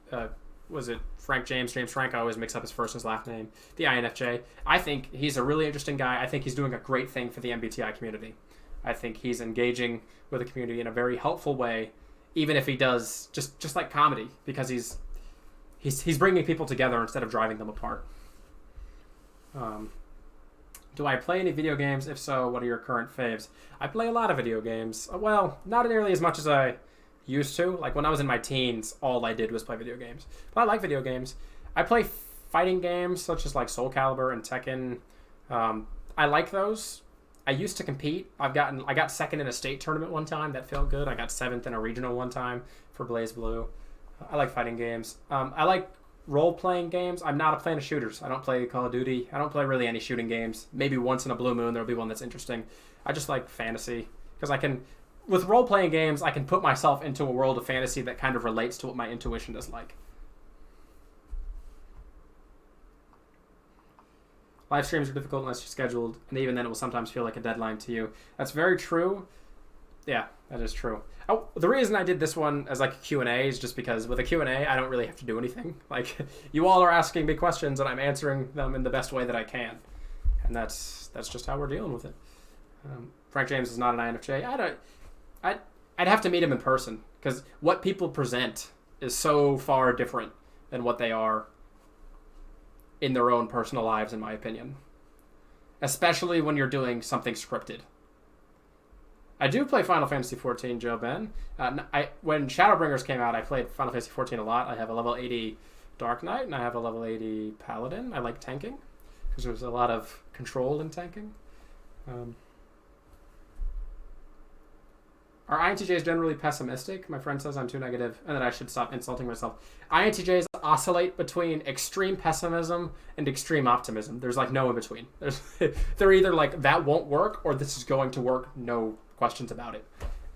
was it Frank James Frank? I always mix up his first and his last name. The INFJ. I think he's a really interesting guy. I think he's doing a great thing for the MBTI community. I think he's engaging with the community in a very helpful way, even if he does just like comedy, because he's bringing people together instead of driving them apart. Do I play any video games? If so, what are your current faves? I play a lot of video games. Well, not nearly as much as I used to. Like when I was in my teens, all I did was play video games. But I like video games. I play fighting games such as like Soul Calibur and Tekken. I like those. I used to compete. I got second in a state tournament one time. That felt good. I got 7th in a regional one time for Blaze Blue. I like fighting games. I like role-playing games. I'm not a fan of shooters. I don't play Call of Duty. I don't play really any shooting games. Maybe once in a blue moon there'll be one that's interesting. I just like fantasy because with role-playing games, I can put myself into a world of fantasy that kind of relates to what my intuition is like. Live streams are difficult unless you're scheduled, and even then it will sometimes feel like a deadline to you. That's very true. Yeah, that is true. Oh, the reason I did this one as like a Q&A is just because with a Q&A, I don't really have to do anything. Like, you all are asking me questions, and I'm answering them in the best way that I can. And that's just how we're dealing with it. Frank James is not an INFJ. I'd have to meet him in person, because what people present is so far different than what they are in their own personal lives, in my opinion. Especially when you're doing something scripted. I do play Final Fantasy XIV, Joe Ben. When Shadowbringers came out, I played Final Fantasy XIV a lot. I have a level 80 Dark Knight, and I have a level 80 Paladin. I like tanking, because there's a lot of control in tanking. Are INTJs generally pessimistic? My friend says I'm too negative and that I should stop insulting myself. INTJs oscillate between extreme pessimism and extreme optimism. There's like no in between. They're either like, that won't work, or this is going to work, no questions about it.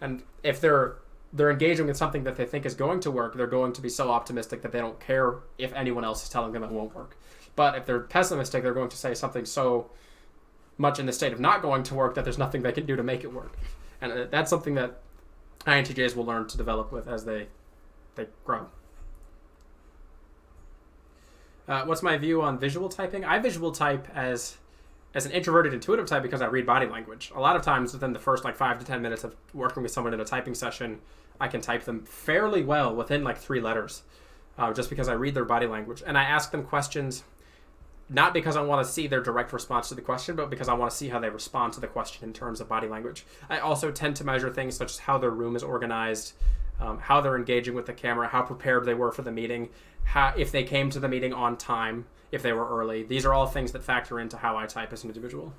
And if they're engaging with something that they think is going to work, they're going to be so optimistic that they don't care if anyone else is telling them it won't work. But if they're pessimistic, they're going to say something so much in the state of not going to work that there's nothing they can do to make it work. And that's something that INTJs will learn to develop with as they grow. What's my view on visual typing? I visual type as an introverted intuitive type because I read body language. A lot of times within the first 5 to 10 minutes of working with someone in a typing session, I can type them fairly well within 3 letters, just because I read their body language. And I ask them questions not because I want to see their direct response to the question, but because I want to see how they respond to the question in terms of body language. I also tend to measure things such as how their room is organized, how they're engaging with the camera, how prepared they were for the meeting, if they came to the meeting on time, if they were early. These are all things that factor into how I type as an individual.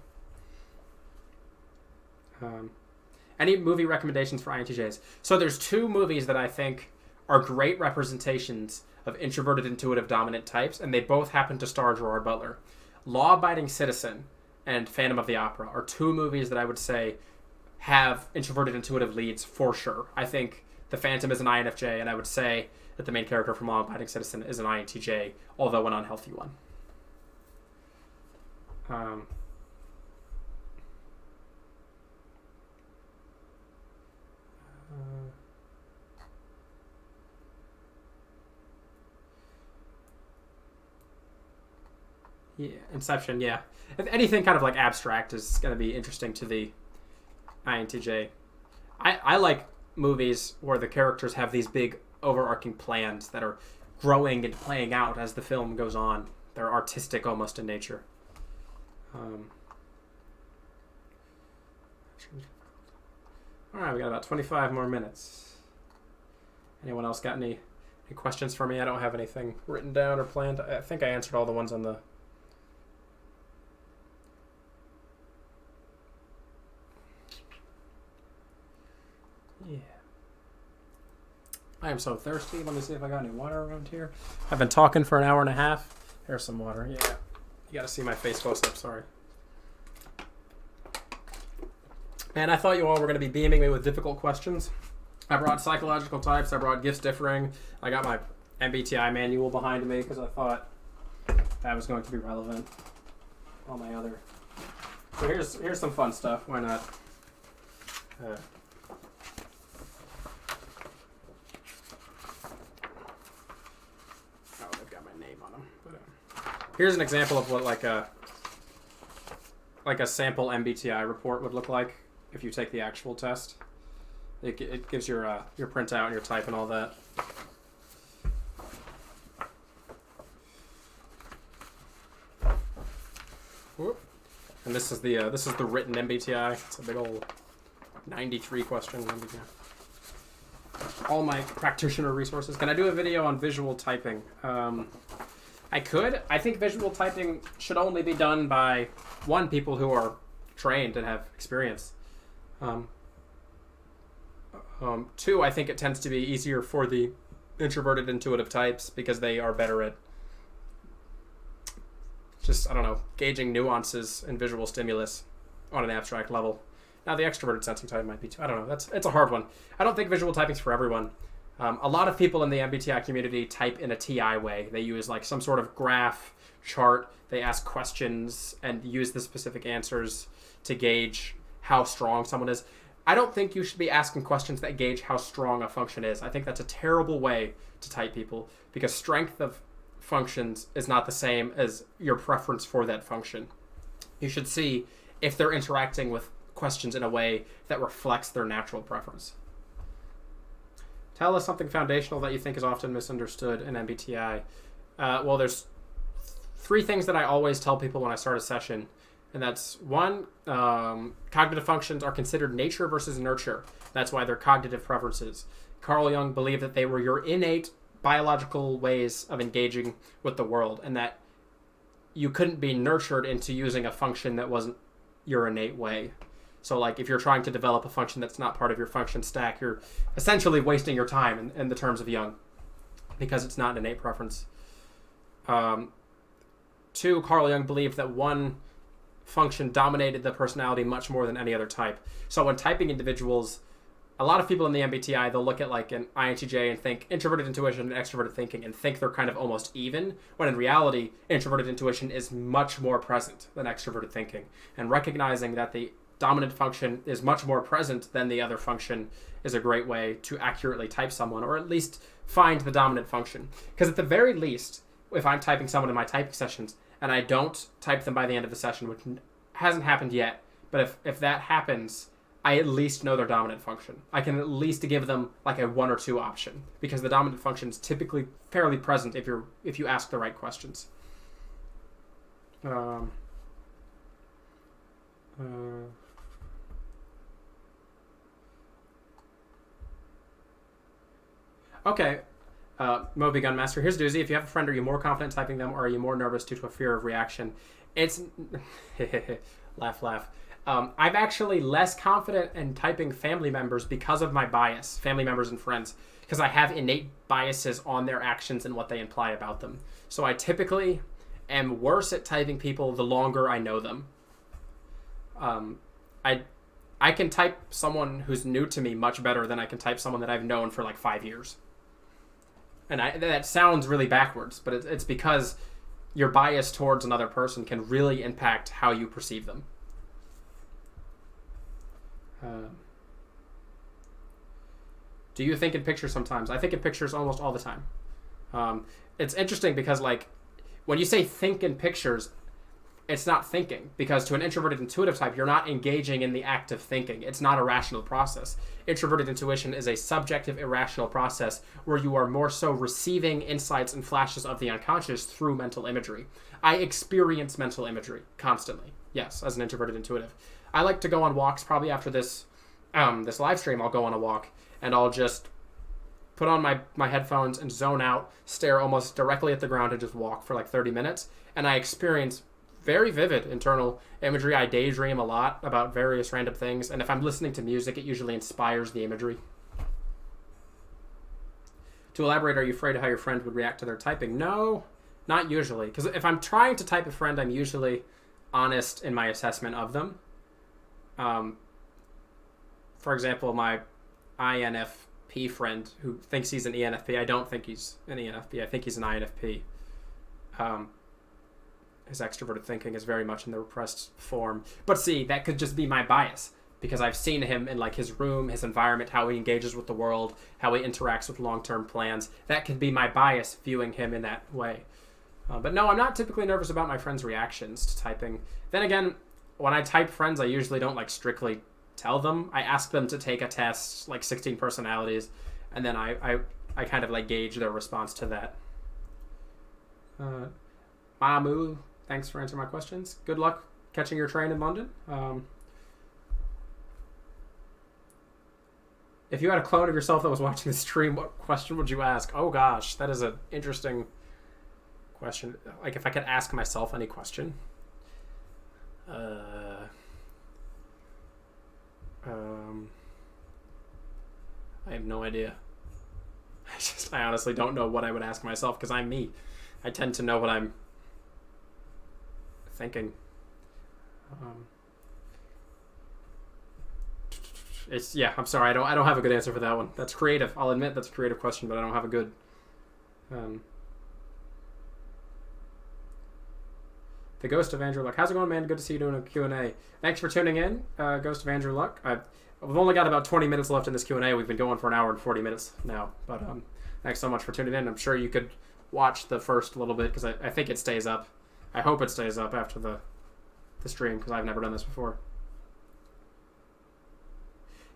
Any movie recommendations for INTJs? So there's 2 movies that I think are great representations of introverted, intuitive, dominant types, and they both happen to star Gerard Butler. Law Abiding Citizen and Phantom of the Opera are 2 movies that I would say have introverted, intuitive leads for sure. I think the Phantom is an INFJ, and I would say that the main character from Law Abiding Citizen is an INTJ, although an unhealthy one. Yeah, Inception, yeah. If anything kind of abstract is going to be interesting to the INTJ. I like movies where the characters have these big overarching plans that are growing and playing out as the film goes on. They're artistic almost in nature. All right, we got about 25 more minutes. Anyone else got any questions for me? I don't have anything written down or planned. I think I answered all the ones on the... Yeah. I am so thirsty. Let me see if I got any water around here. I've been talking for an hour and a half. There's some water. Yeah. You got to see my face close up. Sorry. Man, I thought you all were going to be beaming me with difficult questions. I brought psychological types. I brought gifts differing. I got my MBTI manual behind me because I thought that was going to be relevant. All my other... So here's some fun stuff. Why not? They've got my name on them. But, here's an example of what like a sample MBTI report would look like if you take the actual test. It gives your printout and your type and all that. Whoop. And this is the written MBTI. It's a big old 93 question MBTI. All my practitioner resources. Can I do a video on visual typing? I could. I think visual typing should only be done by, 1, people who are trained and have experience. 2, I think it tends to be easier for the introverted intuitive types because they are better at just, I don't know, gauging nuances in visual stimulus on an abstract level. Now the extroverted sensing type might be too. I don't know. It's a hard one. I don't think visual typing's for everyone. A lot of people in the MBTI community type in a TI way. They use some sort of graph chart. They ask questions and use the specific answers to gauge how strong someone is. I don't think you should be asking questions that gauge how strong a function is. I think that's a terrible way to type people because strength of functions is not the same as your preference for that function. You should see if they're interacting with questions in a way that reflects their natural preference. Tell us something foundational that you think is often misunderstood in MBTI. Well, there's three things that I always tell people when I start a session. And that's one, cognitive functions are considered nature versus nurture. That's why they're cognitive preferences. Carl Jung believed that they were your innate biological ways of engaging with the world, and that you couldn't be nurtured into using a function that wasn't your innate way. So, like, if you're trying to develop a function that's not part of your function stack, you're essentially wasting your time in the terms of Jung, because it's not an innate preference. Two, Carl Jung believed that one function dominated the personality much more than any other type. So when typing individuals, a lot of people in the MBTI, they'll look at like an INTJ and think introverted intuition and extroverted thinking and think they're kind of almost even, when in reality, introverted intuition is much more present than extroverted thinking. And recognizing that the dominant function is much more present than the other function is a great way to accurately type someone, or at least find the dominant function. Because at the very least, if I'm typing someone in my typing sessions, and I don't type them by the end of the session, which hasn't happened yet, but if that happens, I at least know their dominant function. I can at least give them like a 1 or 2 option, because the dominant function is typically fairly present if you ask the right questions. Okay. Moby Gunmaster, here's a doozy. If you have a friend, are you more confident typing them, or are you more nervous due to a fear of reaction? It's laugh. I'm actually less confident in typing family members because of my bias, family members and friends, because I have innate biases on their actions and what they imply about them. So I typically am worse at typing people the longer I know them. I can type someone who's new to me much better than I can type someone that I've known for like 5 years. And that sounds really backwards, but it's because your bias towards another person can really impact how you perceive them. Do you think in pictures sometimes? I think in pictures almost all the time. It's interesting because, like, when you say think in pictures, it's not thinking, because to an introverted intuitive type, you're not engaging in the act of thinking. It's not a rational process. Introverted intuition is a subjective, irrational process where you are more so receiving insights and flashes of the unconscious through mental imagery. I experience mental imagery constantly, yes, as an introverted intuitive. I like to go on walks. Probably after this live stream, I'll go on a walk, and I'll just put on my headphones and zone out, stare almost directly at the ground, and just walk for like 30 minutes, and I experience very vivid internal imagery. I daydream a lot about various random things, and if I'm listening to music, it usually inspires the imagery. To elaborate, are you afraid of how your friend would react to their typing? No, not usually, because if I'm trying to type a friend, I'm usually honest in my assessment of them. For example, my INFP friend who thinks he's an ENFP, I don't think he's an ENFP, I think he's an INFP. His extroverted thinking is very much in the repressed form. But see, that could just be my bias, because I've seen him in like his room, his environment, how he engages with the world, how he interacts with long-term plans. That could be my bias viewing him in that way. But no, I'm not typically nervous about my friends' reactions to typing. Then again, when I type friends, I usually don't like strictly tell them. I ask them to take a test, like 16 personalities, and then I kind of like gauge their response to that. Mamu, thanks for answering my questions. Good luck catching your train in London. If you had a clone of yourself that was watching the stream, what question would you ask? Oh gosh, that is an interesting question. Like if I could ask myself any question. I have no idea. I honestly don't know what I would ask myself, because I'm me. I tend to know what I'm thinking. I'm sorry. I don't have a good answer for that one. That's creative. I'll admit that's a creative question, but I don't have a good. The Ghost of Andrew Luck. How's it going, man? Good to see you doing a Q&A. Thanks for tuning in, Ghost of Andrew Luck. We've only got about 20 minutes left in this Q&A. We've been going for an hour and 40 minutes now. But thanks so much for tuning in. I'm sure you could watch the first little bit, because I think it stays up. I hope it stays up after the stream, because I've never done this before.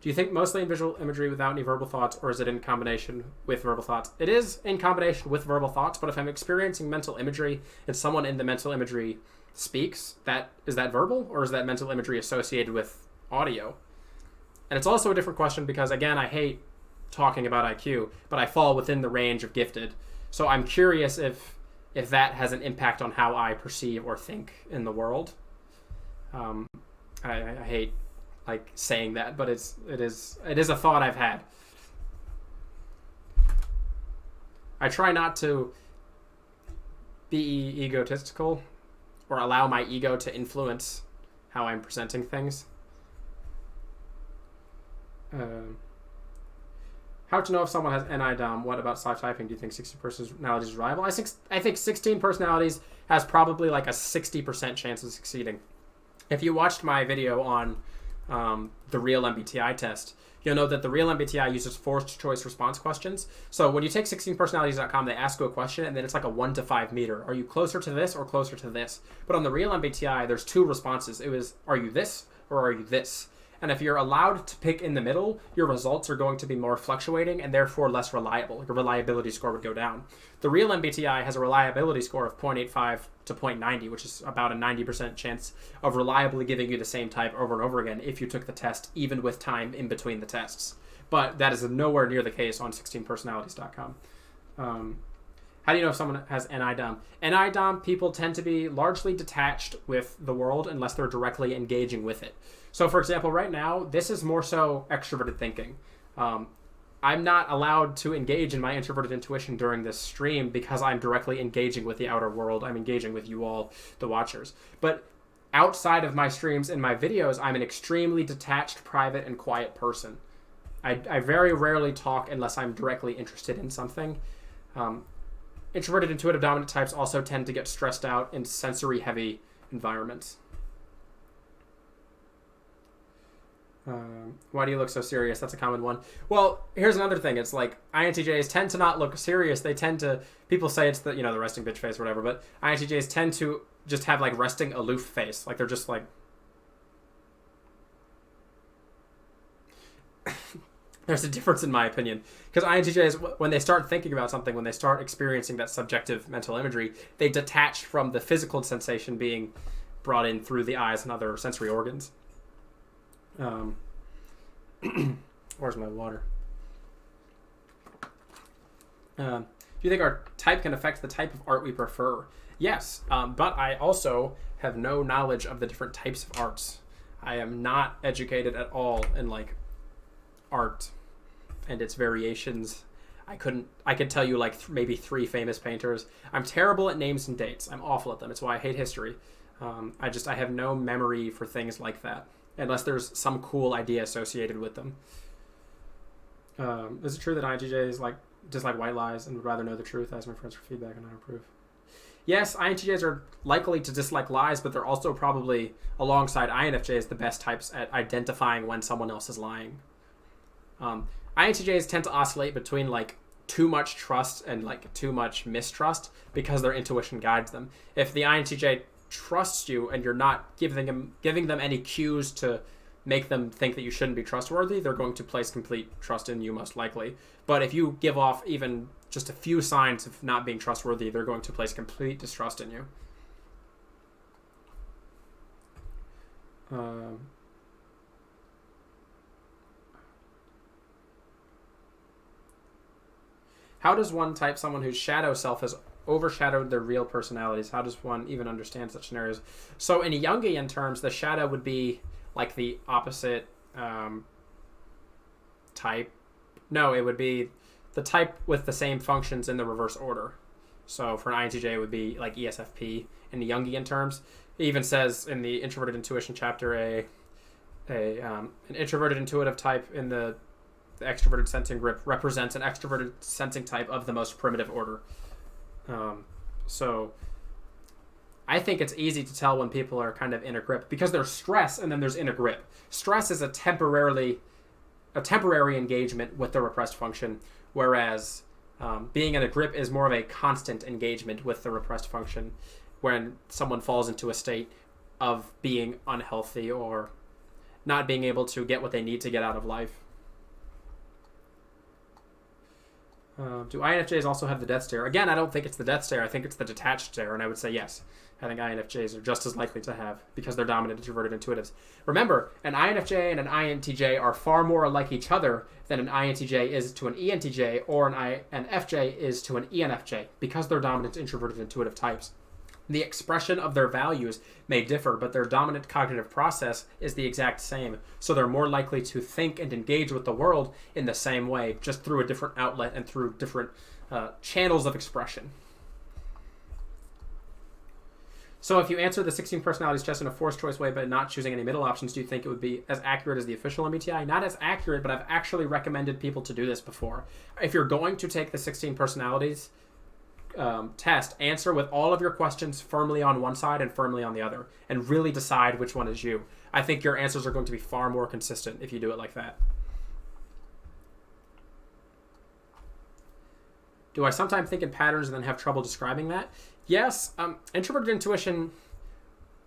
Do you think mostly in visual imagery without any verbal thoughts, or is it in combination with verbal thoughts? It is in combination with verbal thoughts, but if I'm experiencing mental imagery and someone in the mental imagery speaks, is that verbal, or is that mental imagery associated with audio? And it's also a different question because, again, I hate talking about IQ, but I fall within the range of gifted. So I'm curious if that has an impact on how I perceive or think in the world. I hate like saying that, but it is a thought I've had. I try not to be egotistical or allow my ego to influence how I'm presenting things. How to know if someone has NI-DOM? What about soft typing? Do you think 60 personalities is reliable? I think 16 personalities has probably like a 60% chance of succeeding. If you watched my video on the real MBTI test, you'll know that the real MBTI uses forced choice response questions. So when you take 16personalities.com, they ask you a question, and then it's like a 1 to 5 meter. Are you closer to this or closer to this? But on the real MBTI, there's 2 responses. It was, are you this or are you this? And if you're allowed to pick in the middle, your results are going to be more fluctuating and therefore less reliable. Your reliability score would go down. The real MBTI has a reliability score of 0.85 to 0.90, which is about a 90% chance of reliably giving you the same type over and over again if you took the test, even with time in between the tests. But that is nowhere near the case on 16personalities.com. How do you know if someone has NI-DOM? NI-DOM people tend to be largely detached with the world unless they're directly engaging with it. So, for example, right now, this is more so extroverted thinking. I'm not allowed to engage in my introverted intuition during this stream because I'm directly engaging with the outer world. I'm engaging with you all, the watchers. But outside of my streams and my videos, I'm an extremely detached, private, and quiet person. I very rarely talk unless I'm directly interested in something. Introverted intuitive dominant types also tend to get stressed out in sensory-heavy environments. Why do you look so serious? That's a common one. Well, here's another thing. It's like INTJs tend to not look serious. They tend to, people say it's the resting bitch face or whatever, but INTJs tend to just have like resting aloof face. Like they're just like, there's a difference in my opinion. Because INTJs, when they start thinking about something, when they start experiencing that subjective mental imagery, they detach from the physical sensation being brought in through the eyes and other sensory organs. Where's my water? Do you think our type can affect the type of art we prefer? Yes, but I also have no knowledge of the different types of arts. I am not educated at all in like art and its variations. I could tell you like maybe 3 famous painters. I'm terrible at names and dates. I'm awful at them. It's why I hate history. I have no memory for things like that. Unless there's some cool idea associated with them. Is it true that INTJs dislike white lies and would rather know the truth? Ask my friends for feedback and I approve. Yes, INTJs are likely to dislike lies, but they're also probably, alongside INFJs, the best types at identifying when someone else is lying. INTJs tend to oscillate between like too much trust and like too much mistrust because their intuition guides them. If the INTJ trusts you and you're not giving them any cues to make them think that you shouldn't be trustworthy, they're going to place complete trust in you most likely. But if you give off even just a few signs of not being trustworthy, they're going to place complete distrust in you. How does one type someone whose shadow self has overshadowed their real personalities? How does one even understand such scenarios? So in Jungian terms, the shadow would be like the opposite type. No, it would be the type with the same functions in the reverse order. So for an INTJ, it would be like ESFP in the Jungian terms. It even says in the introverted intuition chapter, an introverted intuitive type in the extroverted sensing grip represents an extroverted sensing type of the most primitive order. So I think it's easy to tell when people are kind of in a grip because there's stress and then there's in a grip. Stress is a temporary engagement with the repressed function, whereas being in a grip is more of a constant engagement with the repressed function when someone falls into a state of being unhealthy or not being able to get what they need to get out of life. Do INFJs also have the death stare? Again, I don't think it's the death stare. I think it's the detached stare, and I would say yes. I think INFJs are just as likely to have, because they're dominant introverted intuitives. Remember, an INFJ and an INTJ are far more like each other than an INTJ is to an ENTJ or an FJ is to an ENFJ, because they're dominant introverted intuitive types. The expression of their values may differ, but their dominant cognitive process is the exact same. So they're more likely to think and engage with the world in the same way, just through a different outlet and through different channels of expression. So if you answer the 16 personalities test in a forced choice way but not choosing any middle options, do you think it would be as accurate as the official MBTI? Not as accurate, but I've actually recommended people to do this before. If you're going to take the 16 personalities test, answer with all of your questions firmly on one side and firmly on the other, and really decide which one is you. I think your answers are going to be far more consistent if you do it like that. Do I sometimes think in patterns and then have trouble describing that? Yes. Introverted intuition,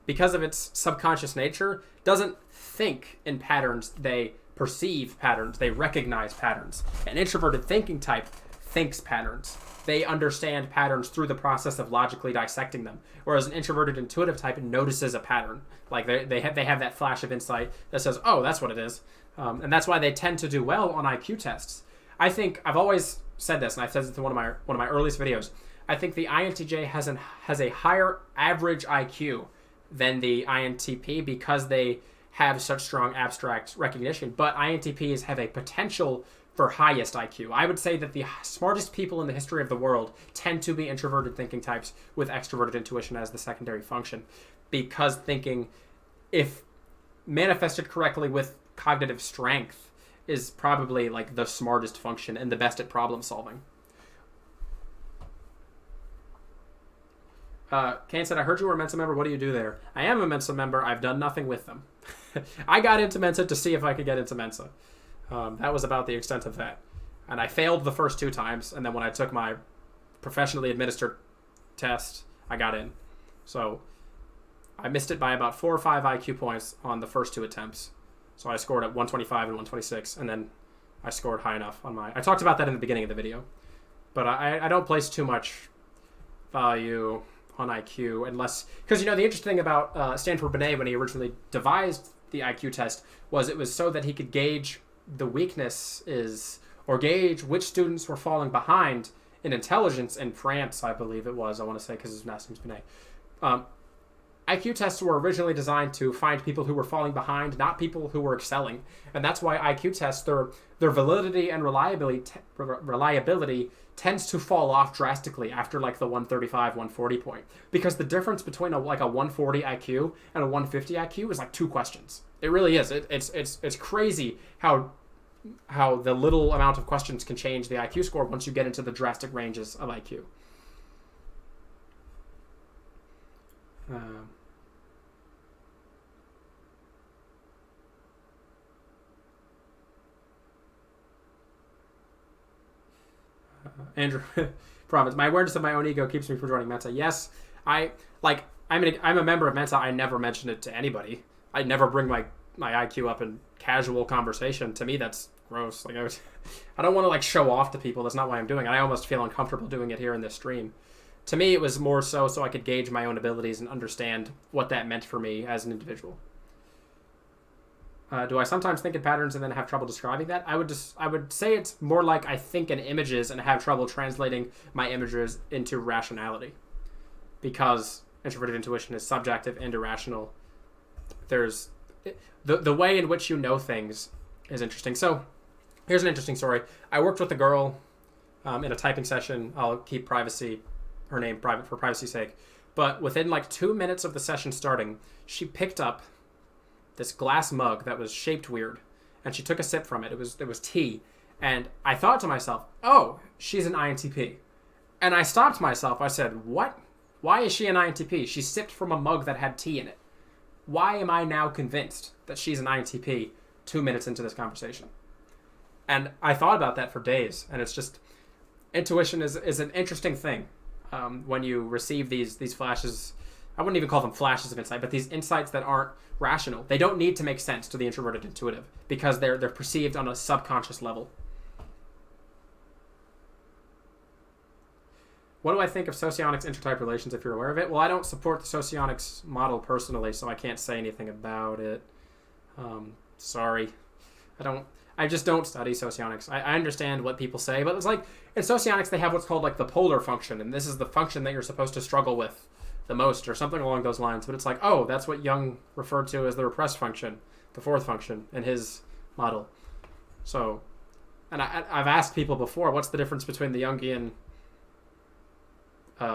because of its subconscious nature, doesn't think in patterns. They perceive patterns. They recognize patterns. An introverted thinking type thinks patterns. They understand patterns through the process of logically dissecting them. Whereas an introverted intuitive type notices a pattern. Like they have that flash of insight that says, oh, that's what it is. And that's why they tend to do well on IQ tests. I think I've always said this, and I've said this in one of my earliest videos. I think the INTJ has a higher average IQ than the INTP because they have such strong abstract recognition. But INTPs have a potential for highest IQ. I would say that the smartest people in the history of the world tend to be introverted thinking types with extroverted intuition as the secondary function, because thinking, if manifested correctly with cognitive strength, is probably like the smartest function and the best at problem solving. Kane said, I heard you were a Mensa member. What do you do there? I am a Mensa member. I've done nothing with them. I got into Mensa to see if I could get into Mensa. That was about the extent of that. And I failed the first 2 times, and then when I took my professionally administered test, I got in. So I missed it by about 4 or 5 IQ points on the first 2 attempts. So I scored at 125 and 126, and then I scored high enough on my... I talked about that in the beginning of the video. But I don't place too much value on IQ unless... Because, the interesting thing about Stanford Binet when he originally devised the IQ test was it was so that he could gauge the weaknesses or gauge which students were falling behind in intelligence in France, I believe it was. I want to say because his last name's Binet. IQ tests were originally designed to find people who were falling behind, not people who were excelling. And that's why IQ tests, their validity and reliability tends to fall off drastically after like the 135, 140 point. Because the difference between a 140 IQ and a 150 IQ is like 2 questions. It really is. It's crazy how the little amount of questions can change the IQ score once you get into the drastic ranges of IQ. Andrew Province, my awareness of my own ego keeps me from joining Mensa. Yes, I'm a member of Mensa. I never mention it to anybody. I never bring my IQ up in casual conversation. To me, that's gross. Like I don't want to show off to people. That's not why I'm doing it. I almost feel uncomfortable doing it here in this stream. To me, it was more so I could gauge my own abilities and understand what that meant for me as an individual. Do I sometimes think in patterns and then have trouble describing that? I would say it's more like I think in images and have trouble translating my images into rationality, because introverted intuition is subjective and irrational. There's the way in which you know things is interesting. So here's an interesting story. I worked with a girl in a typing session. I'll keep her name private for privacy's sake. But within 2 minutes of the session starting, she picked up this glass mug that was shaped weird, and she took a sip from it. It was tea, and I thought to myself, oh, she's an INTP. And I stopped myself. I said, what? Why is she an INTP? She sipped from a mug that had tea in it. Why am I now convinced that she's an INTP 2 minutes into this conversation? And I thought about that for days, and it's just, intuition is an interesting thing when you receive these flashes I wouldn't even call them flashes of insight, but these insights that aren't rational. They don't need to make sense to the introverted intuitive because they're perceived on a subconscious level. What do I think of socionics intertype relations if you're aware of it? Well, I don't support the socionics model personally, so I can't say anything about it. Sorry. I just don't study socionics. I understand what people say, but it's like in socionics they have what's called like the polar function, and this is the function that you're supposed to struggle with the most or something along those lines. But it's like, oh, that's what Jung referred to as the repressed function, the fourth function in his model. So, and I've asked people before, what's the difference between the Jungian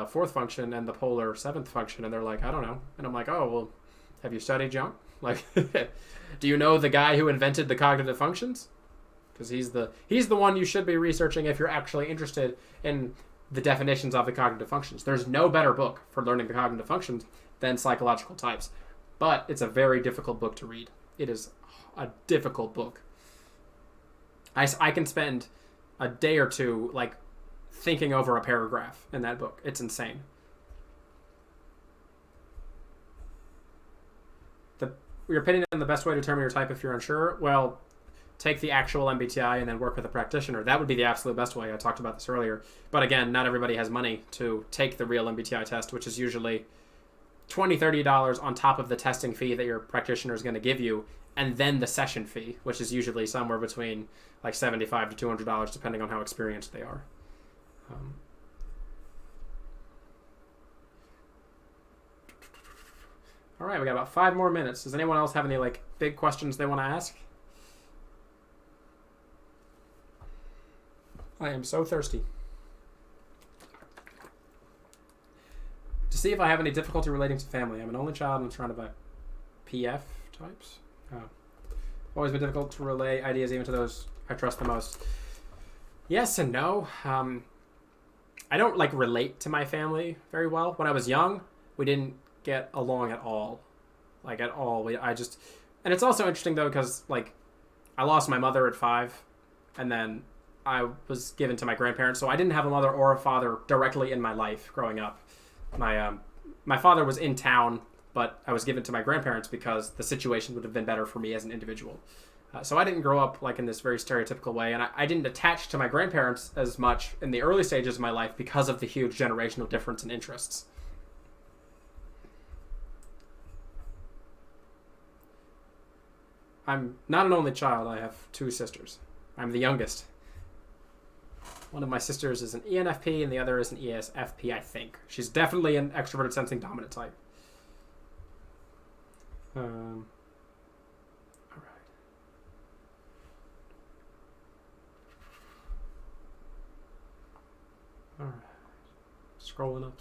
fourth function and the polar seventh function? And they're like, I don't know. And I'm like, oh, well, have you studied Jung? Like, do you know the guy who invented the cognitive functions? Because he's the one you should be researching if you're actually interested in the definitions of the cognitive functions. There's no better book for learning the cognitive functions than Psychological Types. But it's a very difficult book to read. It is a difficult book. I can spend a day or two, like, thinking over a paragraph in that book. It's insane. Your opinion on the best way to determine your type if you're unsure? Well, take the actual MBTI and then work with a practitioner. That would be the absolute best way. I talked about this earlier. But again, not everybody has money to take the real MBTI test, which is usually $20, $30 on top of the testing fee that your practitioner is going to give you, and then the session fee, which is usually somewhere between like $75 to $200, depending on how experienced they are. All right, we got about 5 more minutes. Does anyone else have any like big questions they want to ask? I am so thirsty. To see if I have any difficulty relating to family. I'm an only child and I'm surrounded by PF types. Always been difficult to relay ideas even to those I trust the most. Yes and no. I don't like relate to my family very well. When I was young, we didn't get along at all. Like at all. And it's also interesting though because like I lost my mother at 5 and then I was given to my grandparents, so I didn't have a mother or a father directly in my life growing up. My father was in town, but I was given to my grandparents because the situation would have been better for me as an individual. So I didn't grow up like in this very stereotypical way, and I didn't attach to my grandparents as much in the early stages of my life because of the huge generational difference in interests. I'm not an only child. I have 2 sisters. I'm the youngest. One of my sisters is an ENFP and the other is an ESFP, I think. She's definitely an extroverted sensing dominant type. All right. All right. Scrolling up.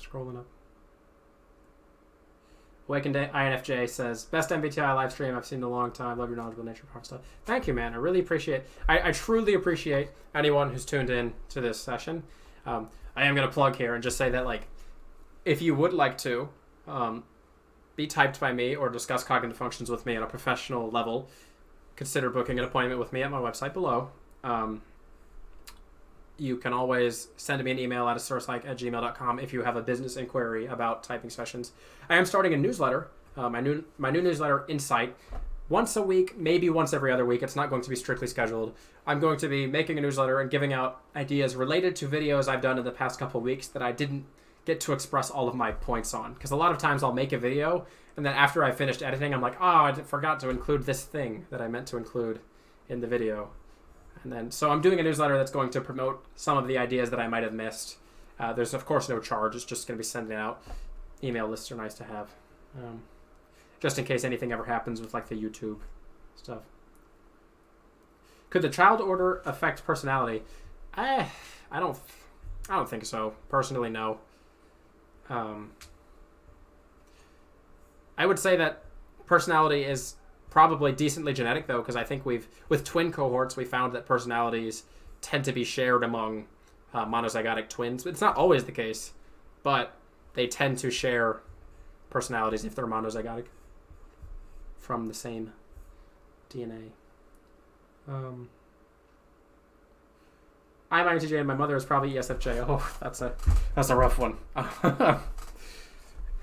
Awakened INFJ says, best MBTI live stream I've seen in a long time. Love your knowledgeable nature of stuff. Thank you, man. I really appreciate I truly appreciate anyone who's tuned in to this session. I am going to plug here and just say that, like, if you would like to be typed by me or discuss cognitive functions with me on a professional level, consider booking an appointment with me at my website below. You can always send me an email at AsuraPsych@gmail.com if you have a business inquiry about typing sessions. I am starting a newsletter, my new newsletter, Insight, once a week, maybe once every other week. It's not going to be strictly scheduled. I'm going to be making a newsletter and giving out ideas related to videos I've done in the past couple of weeks that I didn't get to express all of my points on. Because a lot of times I'll make a video, and then after I finished editing, I'm like, oh, I forgot to include this thing that I meant to include in the video. And then, so I'm doing a newsletter that's going to promote some of the ideas that I might have missed. There's, of course, no charge. It's just going to be sending out. Email lists are nice to have. Just in case anything ever happens with, like, the YouTube stuff. Could the child order affect personality? I don't think so. Personally, no. I would say that personality is probably decently genetic, though, because I think with twin cohorts, we found that personalities tend to be shared among monozygotic twins. It's not always the case, but they tend to share personalities if they're monozygotic from the same DNA. I'm INTJ and my mother is probably ESFJ. Oh, that's a rough one.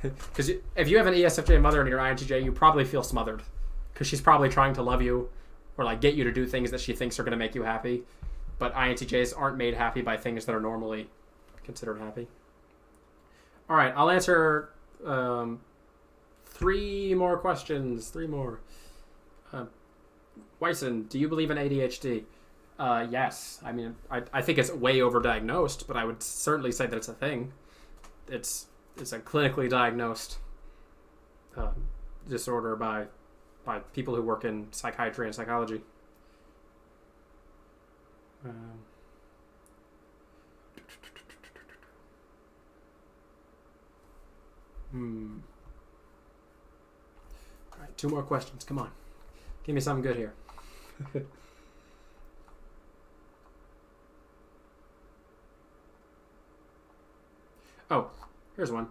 Because if you have an ESFJ mother and you're INTJ, you probably feel smothered. Because she's probably trying to love you or like get you to do things that she thinks are going to make you happy. But INTJs aren't made happy by things that are normally considered happy. All right, I'll answer 3 more questions. 3 more. Wyson, do you believe in ADHD? Yes. I mean, I think it's way overdiagnosed, but I would certainly say that it's a thing. It's a clinically diagnosed disorder by people who work in psychiatry and psychology. All right, 2 more questions. Come on. Give me something good here. Oh, here's one.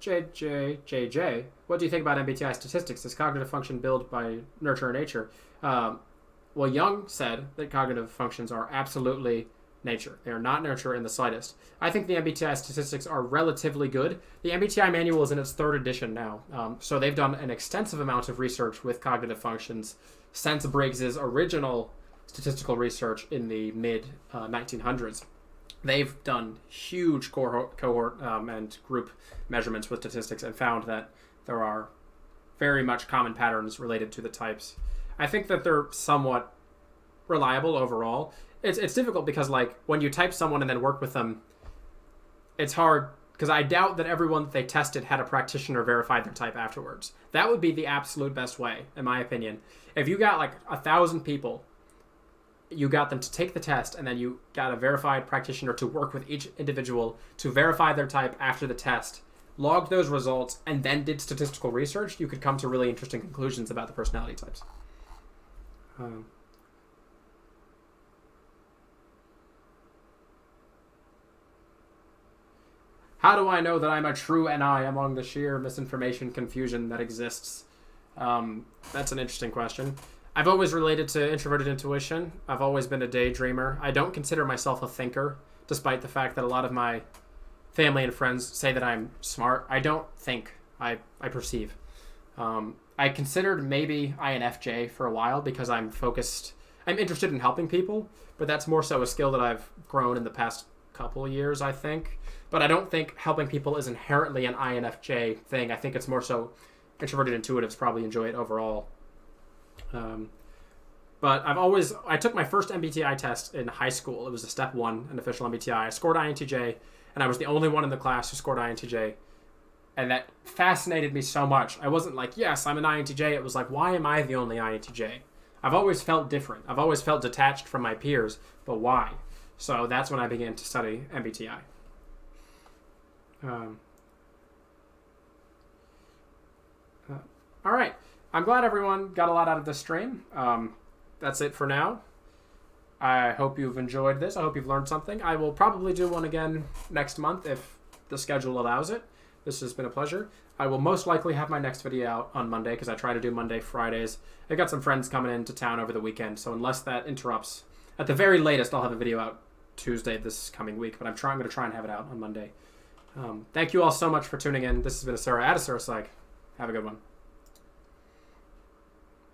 JJ, what do you think about MBTI statistics? Is cognitive function built by nurture or nature? Well, Jung said that cognitive functions are absolutely nature. They are not nurture in the slightest. I think the MBTI statistics are relatively good. The MBTI manual is in its 3rd edition now. So they've done an extensive amount of research with cognitive functions since Briggs's original statistical research in the mid-1900s. They've done huge cohort and group measurements with statistics and found that there are very much common patterns related to the types. I think that they're somewhat reliable overall. It's difficult because like when you type someone and then work with them, it's hard because I doubt that everyone that they tested had a practitioner verify their type afterwards. That would be the absolute best way, in my opinion. If you got like 1,000 people, you got them to take the test and then you got a verified practitioner to work with each individual to verify their type after the test, logged those results, and then did statistical research, you could come to really interesting conclusions about the personality types. How do I know that I'm a true NI among the sheer misinformation confusion that exists? That's an interesting question. I've always related to introverted intuition. I've always been a daydreamer. I don't consider myself a thinker, despite the fact that a lot of my family and friends say that I'm smart. I don't think. I perceive. I considered maybe INFJ for a while because I'm focused. I'm interested in helping people, but that's more so a skill that I've grown in the past couple of years, I think. But I don't think helping people is inherently an INFJ thing. I think it's more so introverted intuitives probably enjoy it overall. But I took my first MBTI test in high school. It was a step 1, an official MBTI. I scored INTJ, and I was the only one in the class who scored INTJ. And that fascinated me so much. I wasn't like, yes, I'm an INTJ. It was like, why am I the only INTJ? I've always felt different. I've always felt detached from my peers, but why? So that's when I began to study MBTI. All right. I'm glad everyone got a lot out of this stream. That's it for now. I hope you've enjoyed this. I hope you've learned something. I will probably do one again next month if the schedule allows it. This has been a pleasure. I will most likely have my next video out on Monday because I try to do Monday, Fridays. I got some friends coming into town over the weekend, so unless that interrupts, at the very latest, I'll have a video out Tuesday this coming week, but I'm going to try and have it out on Monday. Thank you all so much for tuning in. This has been Asura at AsuraPsych. Have a good one.